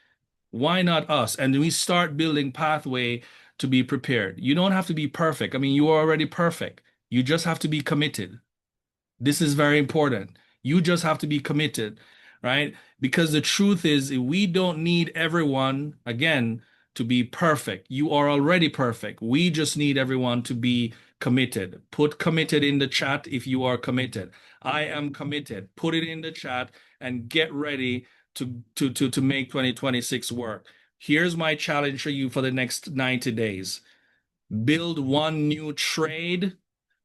Why not us? And we start building pathway to be prepared. You don't have to be perfect. I mean, you are already perfect. You just have to be committed. This is very important. You just have to be committed, right? Because the truth is, we don't need everyone, again, to be perfect. You are already perfect. We just need everyone to be committed. Put committed in the chat if you are committed. I am committed. Put it in the chat and get ready to make 2026 work. Here's my challenge for you for the next 90 days. build one new trade,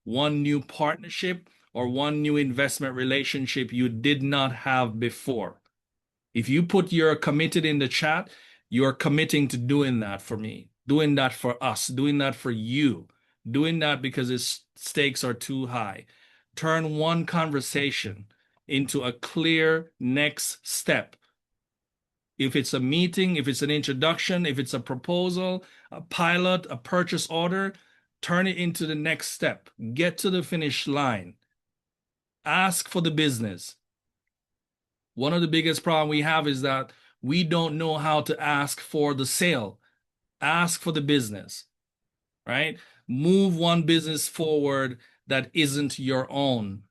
one new partnership, or one new investment relationship you did not have before. If you put you're committed in the chat, you're committing to doing that for me, doing that for us, doing that for you, doing that because its stakes are too high. Turn one conversation into a clear next step. If it's a meeting, if it's an introduction, if it's a proposal, a pilot, a purchase order, turn it into the next step. Get to the finish line. Ask for the business. One of the biggest problems we have is that we don't know how to ask for the sale. Ask for the business, right? Move one business forward that isn't your own.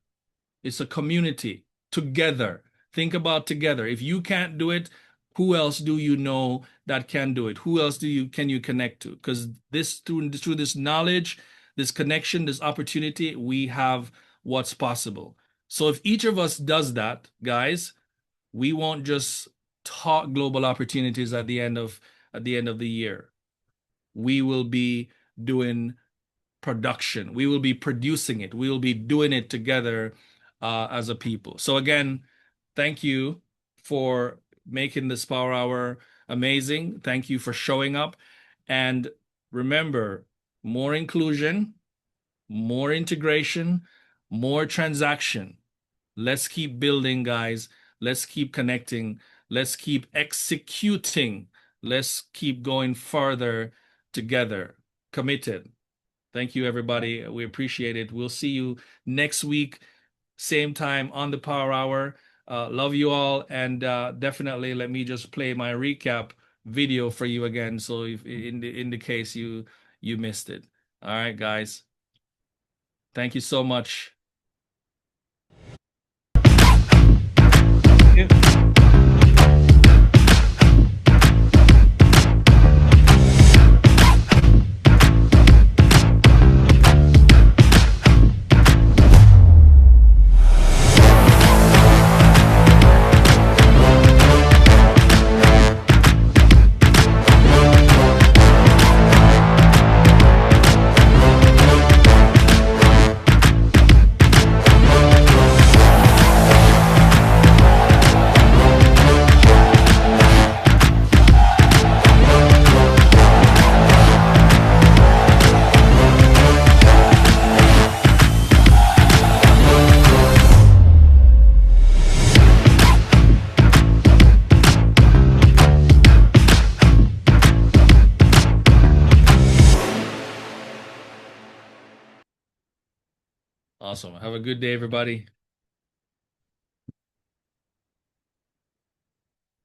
It's a community together. Think about together. If you can't do it, who else do you know that can do it? Who else can you connect to? Because this through this knowledge, this connection, this opportunity, we have what's possible. So if each of us does that, guys, we won't just talk global opportunities at the end of the year. We will be doing production. We will be producing it. We will be doing it together as a people. So again, thank you for making this Power Hour amazing. Thank you for showing up. And remember, more inclusion, more integration, more transaction. Let's keep building, guys. Let's keep connecting. Let's keep executing. Let's keep going further together. Committed. Thank you, everybody. We appreciate it. We'll see you next week, same time on the Power Hour. Love you all. And definitely let me just play my recap video for you again. So if in the case you missed it. All right, guys. Thank you so much. Awesome. Have a good day, everybody.